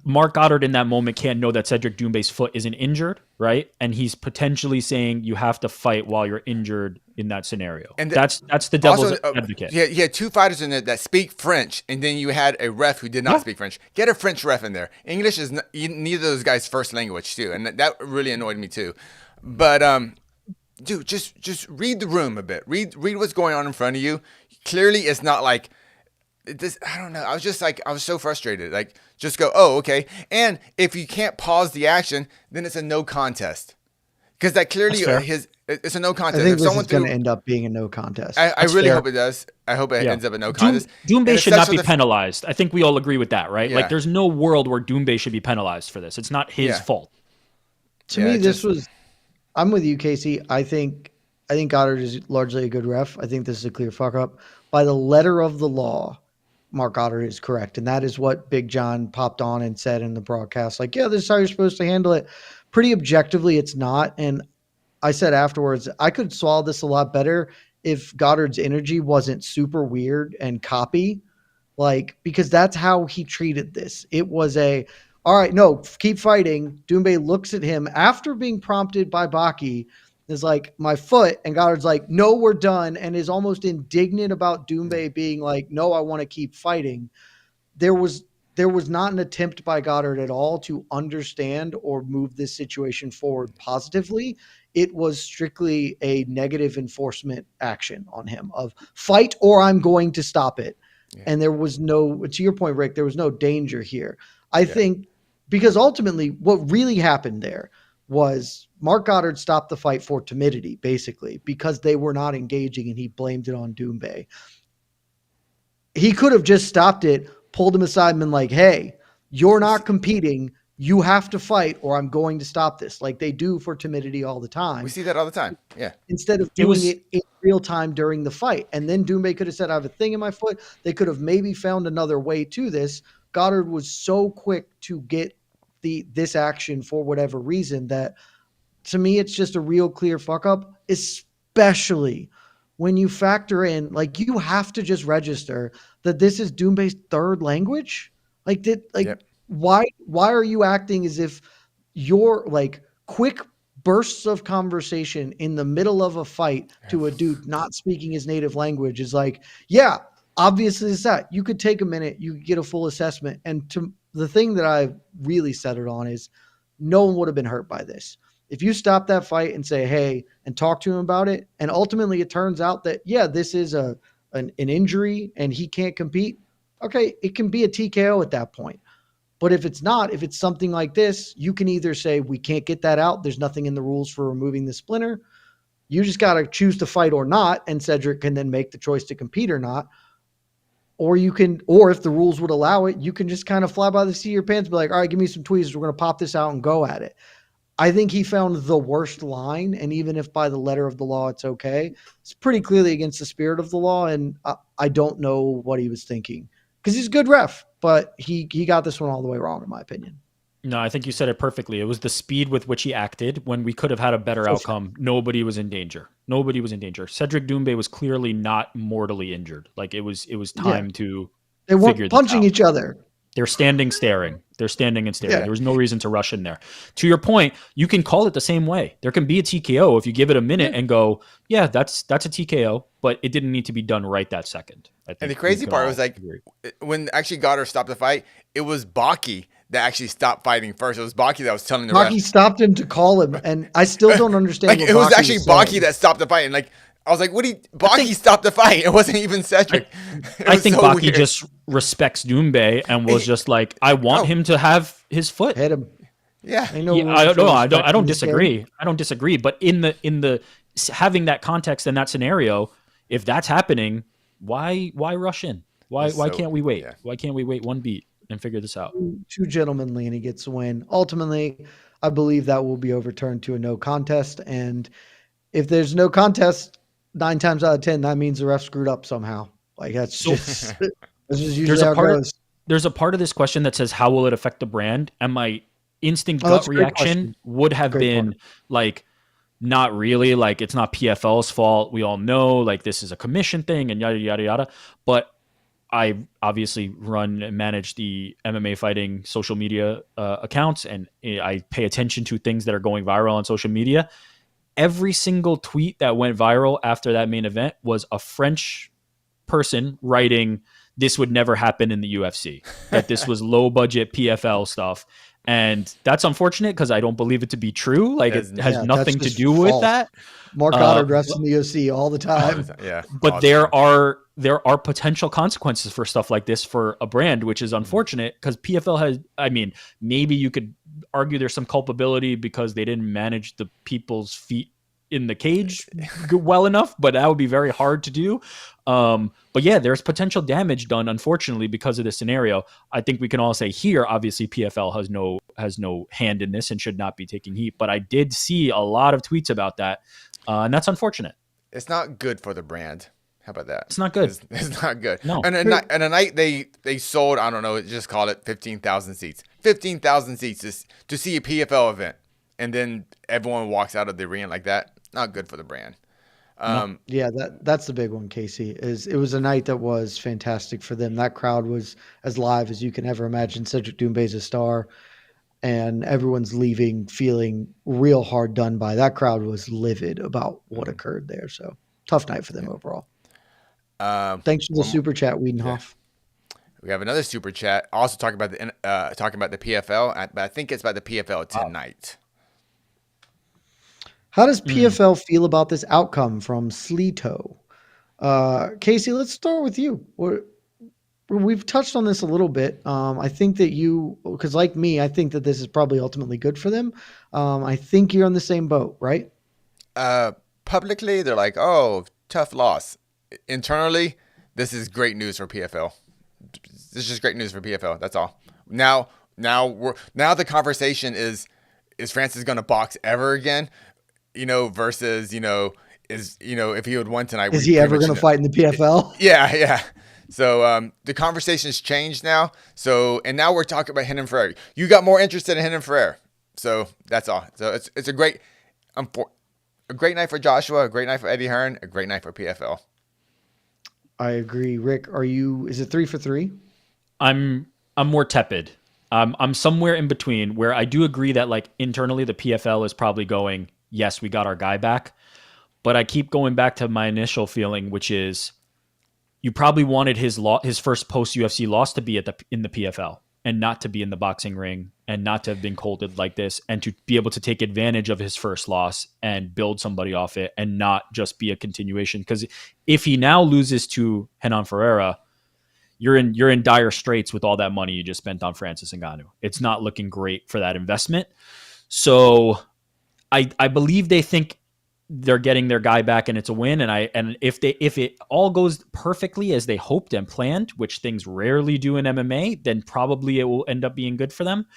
B: Mark Goddard in that moment can't know that Cedric Doumbé's foot isn't injured, right? And he's potentially saying you have to fight while you're injured in that scenario.
C: And
B: That's the devil's
C: also,
B: advocate.
C: you had two fighters in there that speak French, and then you had a ref who did not speak French. Get a French ref in there. English is neither of those guys' first language too, and that really annoyed me too. But dude, just read the room a bit. Read what's going on in front of you. Clearly, it's not like this. I don't know. I was so frustrated. Like, just go, oh, okay. And if you can't pause the action, then it's a no contest. Because that clearly it's a no contest.
A: I think
C: if
A: this
C: someone
A: is going to end up being a no contest.
C: I really hope it does. I hope it ends up a no contest.
B: Doumbé should not be penalized. I think we all agree with that, right?
C: Yeah.
B: Like, there's no world where Doumbé should be penalized for this. It's not his fault.
A: To me, this was. I'm with you, Casey. I think Goddard is largely a good ref. I think this is a clear fuck up. By the letter of the law, Mark Goddard is correct, and that is what Big John popped on and said in the broadcast. Like, yeah, this is how you're supposed to handle it. Pretty objectively, it's not. And I said afterwards, I could swallow this a lot better if Goddard's energy wasn't super weird and copy, like, because that's how he treated this. It was all right, no, keep fighting. Doumbé looks at him after being prompted by Baki, is like, my foot, and Goddard's like, no, we're done, and is almost indignant about Doumbé being like, no, I want to keep fighting. There was not an attempt by Goddard at all to understand or move this situation forward positively. It was strictly a negative enforcement action on him of fight or I'm going to stop it. Yeah. And there was no, to your point, Rick, there was no danger here. I think because ultimately what really happened there was Mark Goddard stopped the fight for timidity, basically, because they were not engaging and he blamed it on Doumbé. He could have just stopped it, pulled him aside and been like, hey, you're not competing. You have to fight or I'm going to stop this, like they do for timidity all the time.
C: We see that all the time. Yeah.
A: Instead of doing it in real time during the fight. And then Doumbé could have said, I have a thing in my foot. They could have maybe found another way to this. Goddard was so quick to get this action for whatever reason that to me, it's just a real clear fuck up, especially when you factor in, like, you have to just register that this is Doumbé's third language. Like that, why are you acting as if your like quick bursts of conversation in the middle of a fight to a dude not speaking his native language is like, yeah, obviously it's that. You could take a minute, you could get a full assessment. And the thing that I really settled on is no one would have been hurt by this. If you stop that fight and say, hey, and talk to him about it, and ultimately it turns out that, yeah, this is an injury and he can't compete, okay, it can be a TKO at that point. But if it's not, if it's something like this, you can either say, we can't get that out. There's nothing in the rules for removing the splinter. You just got to choose to fight or not, and Cedric can then make the choice to compete or not. Or you can, or if the rules would allow it, you can just kind of fly by the seat of your pants and be like, all right, give me some tweezers. We're going to pop this out and go at it. I think he found the worst line, and even if by the letter of the law it's okay, it's pretty clearly against the spirit of the law, and I don't know what he was thinking. Because he's a good ref, but he got this one all the way wrong, in my opinion.
B: No, I think you said it perfectly. It was the speed with which he acted when we could have had a better outcome. Nobody was in danger. Nobody was in danger. Cedric Doumbé was clearly not mortally injured. Like, it was time to
A: They weren't punching each other.
B: They're standing, staring. They're standing and staring. Yeah. There was no reason to rush in there. To your point, you can call it the same way. There can be a TKO if you give it a minute and go, yeah, that's a TKO, but it didn't need to be done right that second.
C: And the crazy part was, like, when actually Goddard stopped the fight, it was Baki that actually stopped fighting first. It was Baki that was telling the ref.
A: Baki stopped him to call him, and I still don't understand.
C: Like, it was actually Baki that stopped the fight, and like, I was like, Baki stopped the fight. It wasn't even Cedric.
B: I think so Baki just respects Doumbé and was just like, I want him to have his foot.
A: Hit him.
C: Yeah.
B: I don't disagree. I don't disagree. But in the having that context and that scenario, if that's happening, why rush in? Why can't we wait? Yeah. Why can't we wait one beat and figure this out?
A: Too gentlemanly, and he gets the win. Ultimately, I believe that will be overturned to a no contest. And if there's no contest, 9 times out of 10, that means the ref screwed up somehow. Like, that's just usually how it goes.
B: There's a part of this question that says, how will it affect the brand? And my instant gut reaction would have been like, not really. Like, it's not PFL's fault. We all know, like, this is a commission thing and yada, yada, yada. But I obviously run and manage the MMA fighting social media accounts, and I pay attention to things that are going viral on social media. every single tweet that went viral after that main event was a French person writing this would never happen in the UFC, that this was low budget PFL stuff. And that's unfortunate because I don't believe it to be true. Like it has nothing to do with that.
A: Mark Goddard wrestles in the UFC all the time.
B: But there are potential consequences for stuff like this for a brand, which is unfortunate because PFL has, I mean, maybe you could argue there's some culpability because they didn't manage the people's feet in the cage well enough, but that would be very hard to do. But yeah, there's potential damage done, unfortunately, because of this scenario. I think we can all say here, obviously PFL has no hand in this and should not be taking heat, but I did see a lot of tweets about that. And that's unfortunate.
C: It's not good for the brand. How about that?
B: It's not good.
C: It's not good.
B: No.
C: And a night they sold, I don't know, just call it 15,000 seats. 15,000 seats to see a PFL event. And then everyone walks out of the arena like that. Not good for the brand.
A: Yeah, that's the big one, Casey. It was a night that was fantastic for them. That crowd was as live as you can ever imagine. Cedric Doumbé's a star, and everyone's leaving feeling real hard done by. That crowd was livid about what occurred there. So tough night for them overall. Thanks for the super chat, Wiedenhoff.
C: Yeah. We have another super chat also talking about the PFL, but I think it's about the PFL tonight.
A: How does PFL feel about this outcome from Sleeto? Casey, let's start with you. We've touched on this a little bit. I think that because like me, I think that this is probably ultimately good for them. I think you're on the same boat, right?
C: Publicly, they're like, oh, tough loss. Internally, this is great news for PFL. This is just great news for PFL. That's all. Now the conversation is Francis going to box ever again? Versus, if he would won tonight.
A: Is he ever going to fight in the PFL?
C: Yeah. So the conversation's changed now. And now we're talking about Hearn Ferrer. You got more interested in Hearn Ferrer. So that's all. So it's a great night for Joshua, a great night for Eddie Hearn, a great night for PFL.
A: I agree. Rick, is it 3 for 3?
B: I'm more tepid. I'm somewhere in between where I do agree that like internally the PFL is probably going, yes, we got our guy back. But I keep going back to my initial feeling, which is you probably wanted his first post-UFC loss to be in the PFL and not to be in the boxing ring and not to have been colded like this and to be able to take advantage of his first loss and build somebody off it and not just be a continuation. Because if he now loses to Hearn Ferrer, you're in dire straits with all that money you just spent on Francis Ngannou. It's not looking great for that investment. So I believe they think they're getting their guy back and it's a win. And if it all goes perfectly as they hoped and planned, which things rarely do in MMA, then probably it will end up being good for them.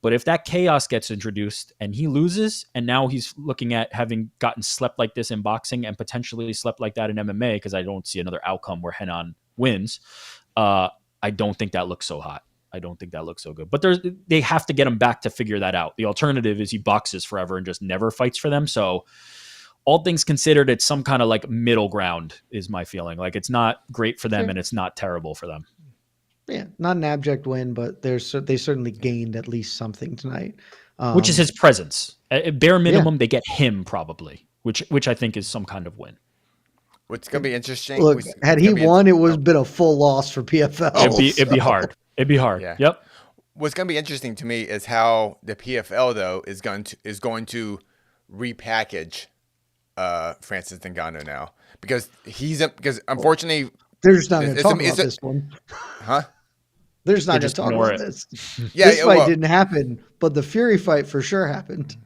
B: But if that chaos gets introduced and he loses, and now he's looking at having gotten slept like this in boxing and potentially slept like that in MMA, because I don't see another outcome where Henan wins, I don't think that looks so hot. I don't think that looks so good. But they have to get him back to figure that out. The alternative is he boxes forever and just never fights for them. So all things considered, it's some kind of like middle ground is my feeling. Like it's not great for them and it's not terrible for them.
A: Yeah, not an abject win, but they certainly gained at least something tonight.
B: Which is his presence. At bare minimum, they get him probably, which I think is some kind of win.
C: What's going to be interesting.
A: Look, had he won, it would have been a full loss for PFL.
B: It'd be hard. It'd be hard.
C: Yeah.
B: Yep.
C: What's going to be interesting to me is how the PFL though is going to repackage Francis Ngannou now because unfortunately
A: there's not going to talk about this one.
C: Huh?
A: There's not going to talk about this.
C: Yeah,
A: this fight didn't happen, but the Fury fight for sure happened.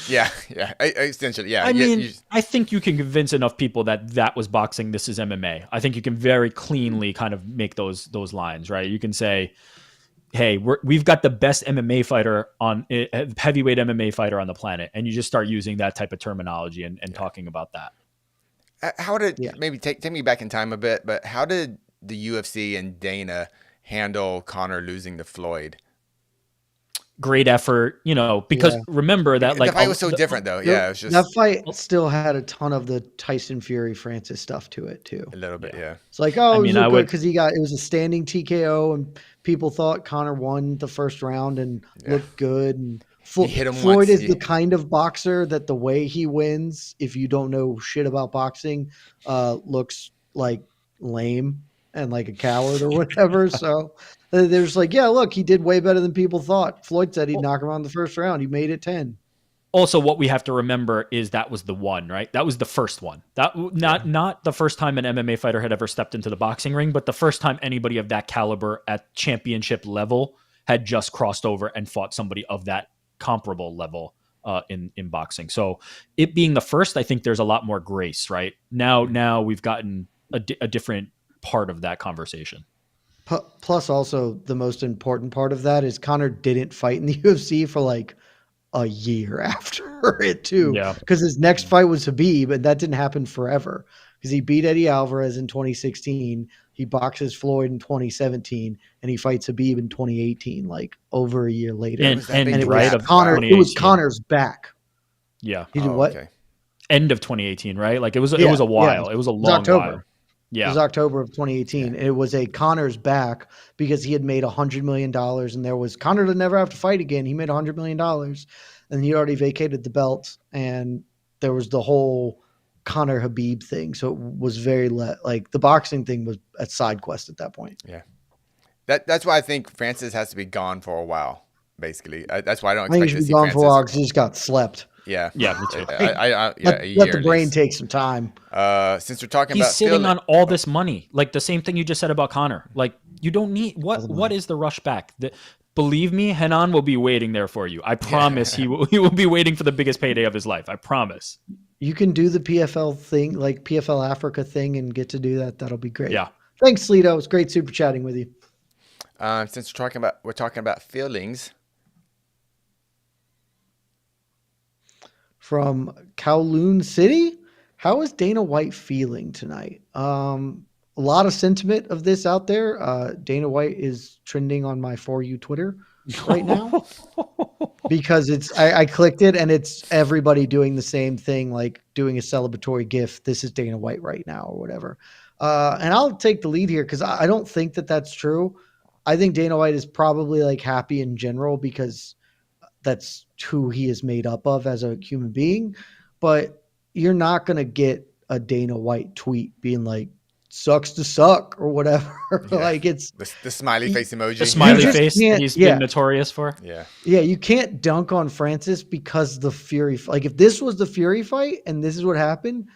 C: Yeah. Essentially, yeah.
B: I think you can convince enough people that was boxing. This is MMA. I think you can very cleanly kind of make those lines, right? You can say, "Hey, we've got the best MMA fighter heavyweight MMA fighter on the planet," and you just start using that type of terminology and talking about that.
C: How did maybe take me back in time a bit? But how did the UFC and Dana handle Conor losing to Floyd?
B: Great effort, because remember that
C: the fight was so different though. Yeah, it was just
A: that fight still had a ton of the Tyson Fury Francis stuff to it too.
C: A little bit, yeah.
A: It's like, it was good because it was a standing TKO and people thought Conor won the first round and looked good and
C: He hit him
A: Floyd
C: once.
A: is the kind of boxer that the way he wins, if you don't know shit about boxing, looks like lame and like a coward or whatever. So there's like, yeah, look, he did way better than people thought. Floyd said he'd knock him out in the first round. He made it 10.
B: Also, what we have to remember is that was the one, right? That was the first one. That not the first time an MMA fighter had ever stepped into the boxing ring, but the first time anybody of that caliber at championship level had just crossed over and fought somebody of that comparable level in boxing. So it being the first, I think there's a lot more grace, right? Now we've gotten a different part of that conversation.
A: Plus, also the most important part of that is Conor didn't fight in the UFC for like a year after it too,
B: Yeah.
A: because his next fight was Habib, and that didn't happen forever because he beat Eddie Alvarez in 2016. He boxes Floyd in 2017, and he fights Habib in 2018, like over a year later.
B: And
A: it
B: right
A: was
B: of
A: Conor. It was
B: 2018.
A: Connor's back.
B: Yeah.
A: He did what?
C: Okay.
B: End of 2018, right? Like it was a while. It was a long
A: October.
B: while. Yeah.
A: It was October of 2018. It was a Connor's back because he had made $100 million, and there was Conor to never have to fight again. He made $100 million, and he already vacated the belt, and there was the whole Conor Habib thing. So it was very like the boxing thing was a side quest at that point.
C: Yeah. That's why I think Francis has to be gone for a while. Basically, that's why I don't
A: I think
C: expect
A: he
C: to
A: should
C: see
A: be gone
C: Francis.
A: for a while because he just got slept.
C: Yeah.
B: Yeah, me too.
A: Let the brain take some time.
C: Since we're talking
B: He's
C: about
B: sitting on all this money. Like the same thing you just said about Conor. Like you don't need what is the rush back? Believe me, Henan will be waiting there for you. I promise he will be waiting for the biggest payday of his life. I promise.
A: You can do the PFL thing, like PFL Africa thing, and get to do that. That'll be great.
B: Yeah.
A: Thanks, Leydon. It's great super chatting with you.
C: Since we're talking about feelings.
A: From Kowloon City, how is Dana White feeling tonight? A lot of sentiment of this out there. Dana White is trending on my For You Twitter right now because I clicked it and it's everybody doing the same thing, like doing a celebratory GIF. This is Dana White right now or whatever. And I'll take the lead here because I don't think that that's true. I think Dana White is probably like happy in general because that's who he is made up of as a human being. But you're not going to get a Dana White tweet being like, sucks to suck or whatever.
C: Yeah.
A: Like it's
C: the smiley face emoji.
B: The smiley face that he's been notorious for.
C: Yeah.
A: Yeah. You can't dunk on Francis because the Fury, like if this was the Fury fight and this is what happened,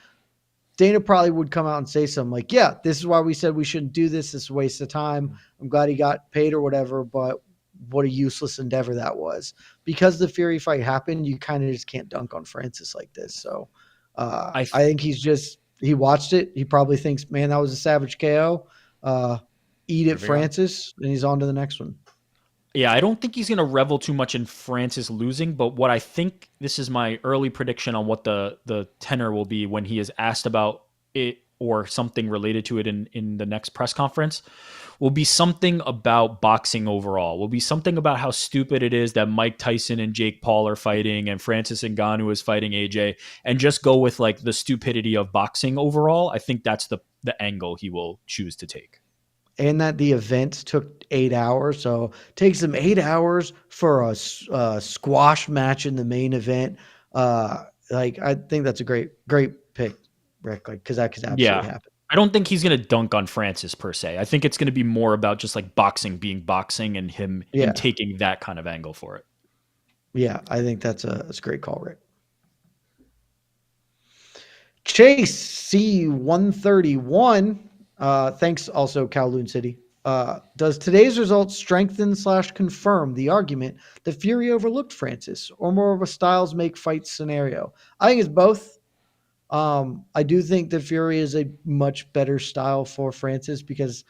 A: Dana probably would come out and say something like, yeah, this is why we said we shouldn't do this. This is a waste of time. I'm glad he got paid or whatever, but what a useless endeavor that was. Because the Fury fight happened, you kind of just can't dunk on Francis like this. So I think he watched it. He probably thinks, man, that was a savage KO. Eat it, Francis. And he's on to the next one.
B: Yeah, I don't think he's going to revel too much in Francis losing, but what I think, this is my early prediction on what the tenor will be when he is asked about it or something related to it in the next press conference, will be something about boxing overall. Will be something about how stupid it is that Mike Tyson and Jake Paul are fighting and Francis Ngannou is fighting AJ, and just go with like the stupidity of boxing overall. I think that's the angle he will choose to take.
A: And that the event took 8 hours. So it takes them 8 hours for a squash match in the main event. Like I think that's a great pick, Rick, like, because that could absolutely happen.
B: I don't think he's going to dunk on Francis per se. I think it's going to be more about just like boxing being boxing and him taking that kind of angle for it. Yeah,
A: I think that's a great call, Rick. Chase C131. Thanks also Kowloon City. Does today's results strengthen/confirm the argument that Fury overlooked Francis, or more of a styles make fights scenario? I think it's both. I do think that Fury is a much better style for Francis because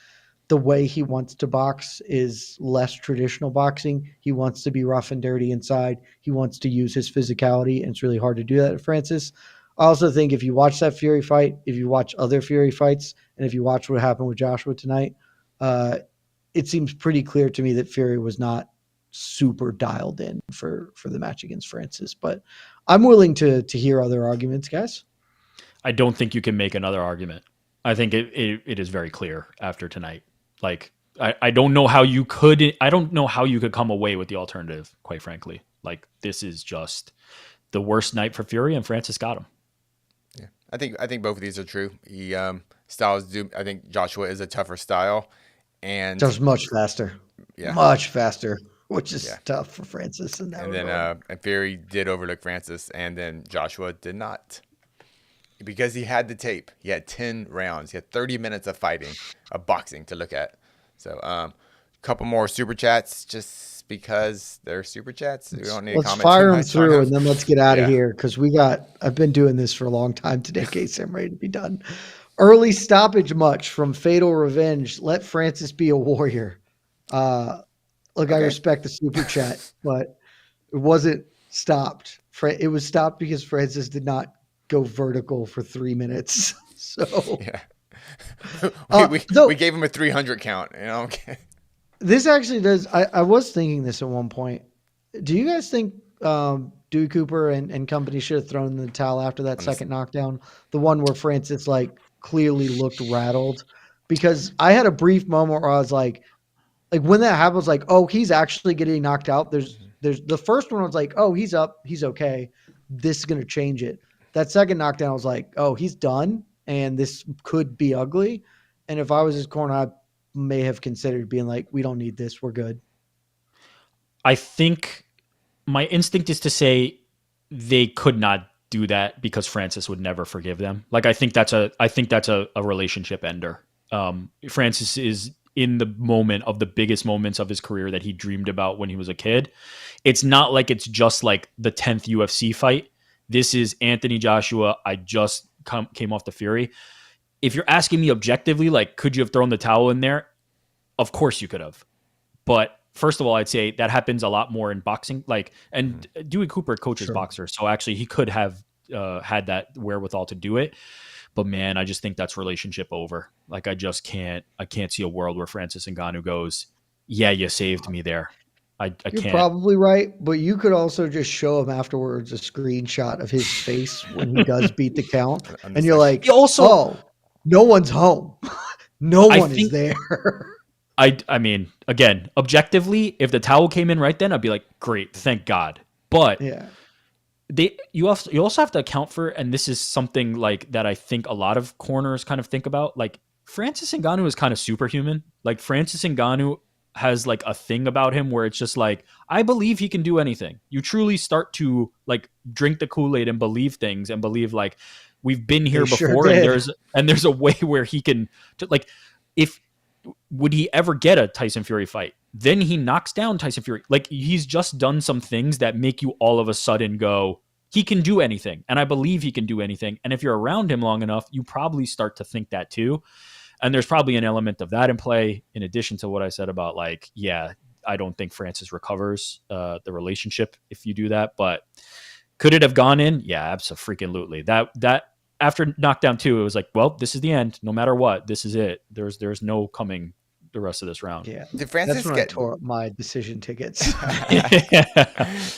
A: the way he wants to box is less traditional boxing. He wants to be rough and dirty inside. He wants to use his physicality, and it's really hard to do that at Francis. I also think if you watch that Fury fight, if you watch other Fury fights, and if you watch what happened with Joshua tonight, it seems pretty clear to me that Fury was not super dialed in for the match against Francis. But I'm willing to hear other arguments, guys.
B: I don't think you can make another argument. I think it is very clear after tonight. Like I don't know how you could come away with the alternative, quite frankly. Like, this is just the worst night for Fury, and Francis got him.
C: Yeah, I think both of these are true. He styles do. I think Joshua is a tougher style, and
A: Just much faster.
C: Yeah.
A: Much faster, which is
C: Yeah.
A: tough for Francis in that
C: and
A: regard.
C: then and Fury did overlook Francis, and then Joshua did not, because he had the tape. He had 10 rounds. He had 30 minutes of fighting, of boxing to look at. So, a couple more super chats, just because they're super chats. We don't need to
A: Let's
C: comment
A: fire
C: too
A: them
C: much on
A: through,
C: them.
A: and then let's get out of
C: Yeah.
A: here, because I've been doing this for a long time today, Casey. I'm ready to be done. Early stoppage much from Fatal Revenge. Let Francis be a warrior. Look, I
C: Okay.
A: respect the super chat, but it wasn't stopped. It was stopped because Francis did not go vertical for 3 minutes. So
C: Yeah.
A: though-
C: we gave him a 300 count. Okay.
A: this actually does. I was thinking this at one point. Do you guys think Dewey Cooper and company should have thrown in the towel after that second knockdown? The one where Francis like clearly looked rattled, because I had a brief moment where I was like when that happened, I was like, oh, he's actually getting knocked out. There's the first one was like, oh, he's up, he's okay. This is gonna change it. That second knockdown, I was like, oh, he's done, and this could be ugly. And if I was his corner, I may have considered being like, we don't need this, we're good.
B: I think my instinct is to say they could not do that because Francis would never forgive them. Like, I think that's a relationship ender. Francis is in the moment of the biggest moments of his career that he dreamed about when he was a kid. It's not like it's just like the 10th UFC fight. This is Anthony Joshua. I just came off the Fury. If you're asking me objectively, like, could you have thrown the towel in there? Of course you could have. But first of all, I'd say that happens a lot more in boxing. Like, and Dewey Cooper coaches boxers, so actually he could have had that wherewithal to do it. But man, I just think that's relationship over. Like, I can't see a world where Francis Ngannou goes, yeah, you saved me there. I
A: You're
B: can't.
A: probably right, but you could also just show him afterwards a screenshot of his face when he does beat the count, and you're like, oh, no one's home. No one is there.
B: I mean, again, objectively, if the towel came in right then, I'd be like, great, thank God. But
A: yeah,
B: you also have to account for, and this is something like that I think a lot of corners kind of think about, like, Francis Ngannou is kind of superhuman. Like, Francis Ngannou has like a thing about him where it's just like, I believe he can do anything. You truly start to like drink the Kool-Aid and believe things, and believe like we've been here before, and there's a way where he can, like, if would he ever get a Tyson Fury fight? Then he knocks down Tyson Fury. Like, he's just done some things that make you all of a sudden go, he can do anything. And I believe he can do anything. And if you're around him long enough, you probably start to think that too. And there's probably an element of that in play, in addition to what I said about, like, yeah, I don't think Francis recovers the relationship if you do that. But could it have gone in? Yeah, absolutely. That after knockdown 2, it was like, well, this is the end. No matter what, this is it. There's no coming the rest of this round.
A: Yeah.
C: Did Francis
A: That's when I tore up my decision tickets.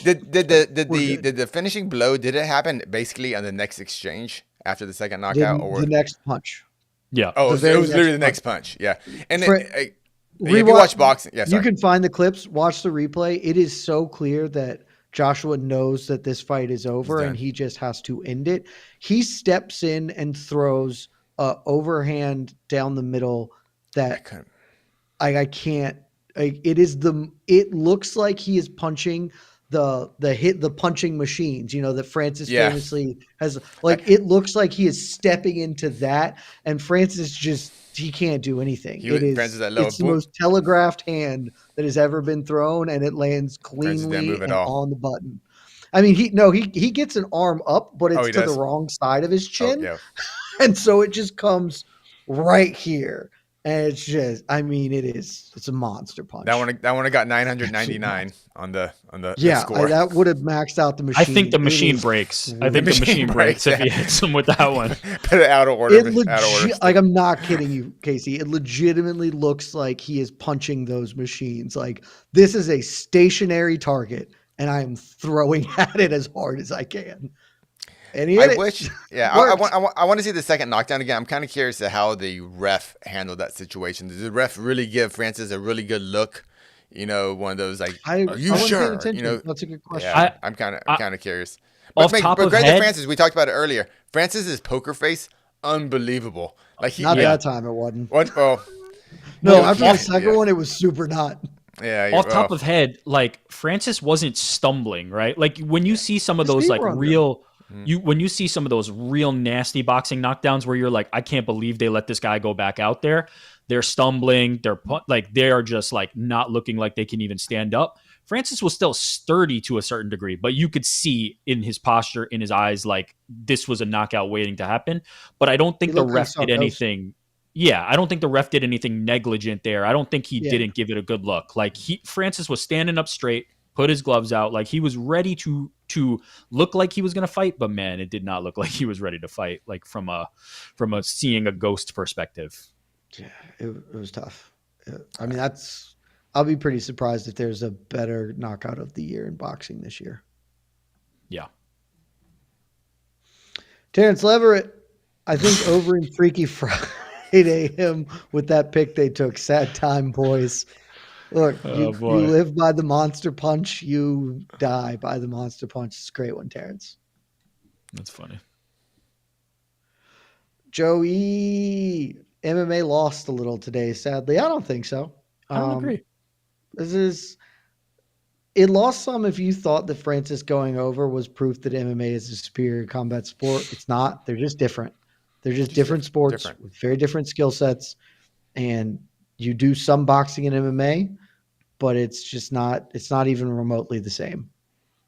C: Did the finishing blow, did it happen basically on the next exchange after the second knockout, or
A: the next punch?
B: Yeah.
C: Oh, it was literally the next punch. Yeah. And if you watch boxing, yeah,
A: you can find the clips, watch the replay. It is so clear that Joshua knows that this fight is over and he just has to end it. He steps in and throws a overhand down the middle that I can't. It looks like he is punching the punching machines, that Francis famously has. Like, it looks like he is stepping into that, and Francis he can't do anything. It's the most telegraphed hand that has ever been thrown, and it lands cleanly and on the button. I mean, he gets an arm up, but it's to the wrong side of his chin, and so it just comes right here. And it's just, I mean, it's a monster punch.
C: That one got 999 on the score.
A: That would have maxed out the machine.
B: I think the machine breaks. I think the machine breaks if he hits him with that one.
C: Put it out of order.
A: Like, I'm not kidding you, Casey. It legitimately looks like he is punching those machines. Like, this is a stationary target, and I am throwing at it as hard as I can. And I want
C: to see the second knockdown again. I'm kind of curious to how the ref handled that situation. Did the ref really give Francis a really good look? one of those like,
A: I
C: are you
A: wasn't paying
C: sure?
A: attention. That's a good question.
C: Yeah, I'm kind of curious.
B: Off top
C: But
B: of
C: granted,
B: head,
C: Francis, we talked about it earlier. Francis's poker face, unbelievable. Like
A: Not
B: Yeah.
A: that time, it wasn't.
C: what? Well,
A: No,
C: well,
A: after
C: yeah,
A: the second
C: yeah.
A: one, it was super not.
C: Yeah,
B: off top of head, like Francis wasn't stumbling, right? Like when you see some of
A: His
B: those
A: feet
B: like
A: were under him.
B: real when you see some of those real nasty boxing knockdowns where you're like, I can't believe they let this guy go back out there. They're stumbling, they are just like not looking like they can even stand up. Francis was still sturdy to a certain degree, but you could see in his posture, in his eyes, like this was a knockout waiting to happen. But I don't think
A: He
B: the
A: looked like he
B: ref
A: saw
B: did
A: ghosts.
B: anything. Yeah, I don't think the ref did anything negligent there. I don't think he
A: Yeah.
B: didn't give it a good look. Like Francis was standing up straight, put his gloves out, like he was ready to look like he was going to fight, but man, it did not look like he was ready to fight, like from a seeing a ghost perspective.
A: Yeah, it was tough. I mean, I'll be pretty surprised if there's a better knockout of the year in boxing this year.
B: Yeah.
A: Terrence Leverett, I think over in Freaky Friday, him with that pick they took. Sad time, boys. Look, you live by the monster punch, you die by the monster punch. It's a great one, Terrence.
B: That's funny.
A: Joey, MMA lost a little today, sadly. I don't think so.
B: I don't agree.
A: It lost some if you thought that Francis going over was proof that MMA is a superior combat sport. It's not. They're just different. They're just different sports with very different skill sets. And you do some boxing in MMA, but it's not even remotely the same.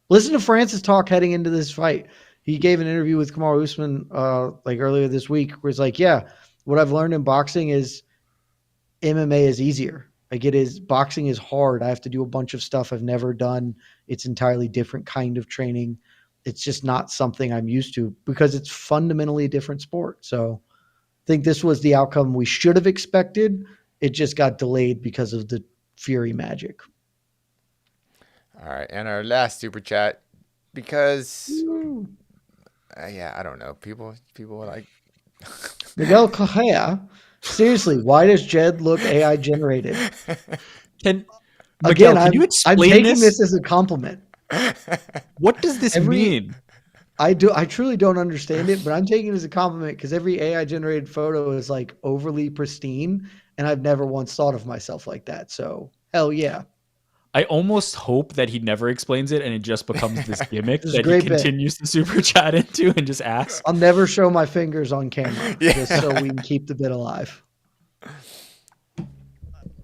A: Listen to Francis talk heading into this fight. He gave an interview with Kamaru Usman like earlier this week where he's like, yeah, what I've learned in boxing is MMA is easier. Like boxing is hard. I have to do a bunch of stuff I've never done. It's entirely different kind of training. It's just not something I'm used to because it's fundamentally a different sport. So I think this was the outcome we should have expected. It just got delayed because of the Fury magic.
C: All right. And our last super chat, because, I don't know. People are like.
A: Miguel Correa. Seriously, why does Jed look AI generated?
B: Can
A: Again,
B: you explain
A: I'm taking this as a compliment.
B: What does this mean?
A: I truly don't understand it, but I'm taking it as a compliment because every AI generated photo is like overly pristine, and I've never once thought of myself like that. So hell yeah.
B: I almost hope that he never explains it and it just becomes this gimmick that he
A: great bit.
B: continues to super chat into and just asks.
A: I'll never show my fingers on camera just so we can keep the bit alive. And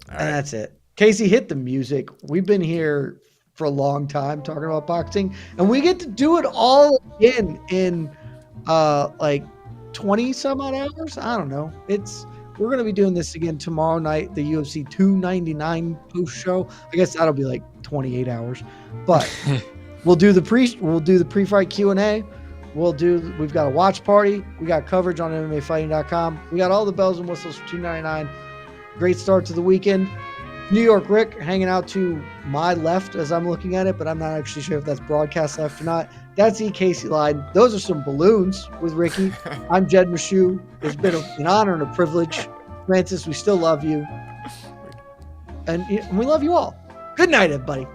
A: that's it. Casey, hit the music. We've been here for a long time talking about boxing, and we get to do it all again in like 20 some odd hours. I don't know. We're going to be doing this again tomorrow night, the UFC 299 post show. I guess that'll be like 28 hours. But we'll do the pre-fight Q&A. We've got a watch party. We got coverage on MMAfighting.com. We got all the bells and whistles for 299. Great start to the weekend. New York Rick hanging out to my left as I'm looking at it, but I'm not actually sure if that's broadcast left or not. That's Casey Leydon. Those are some balloons with Ricky. I'm Jed Meshew. It's been an honor and a privilege. Francis, we still love you. And we love you all. Good night, everybody.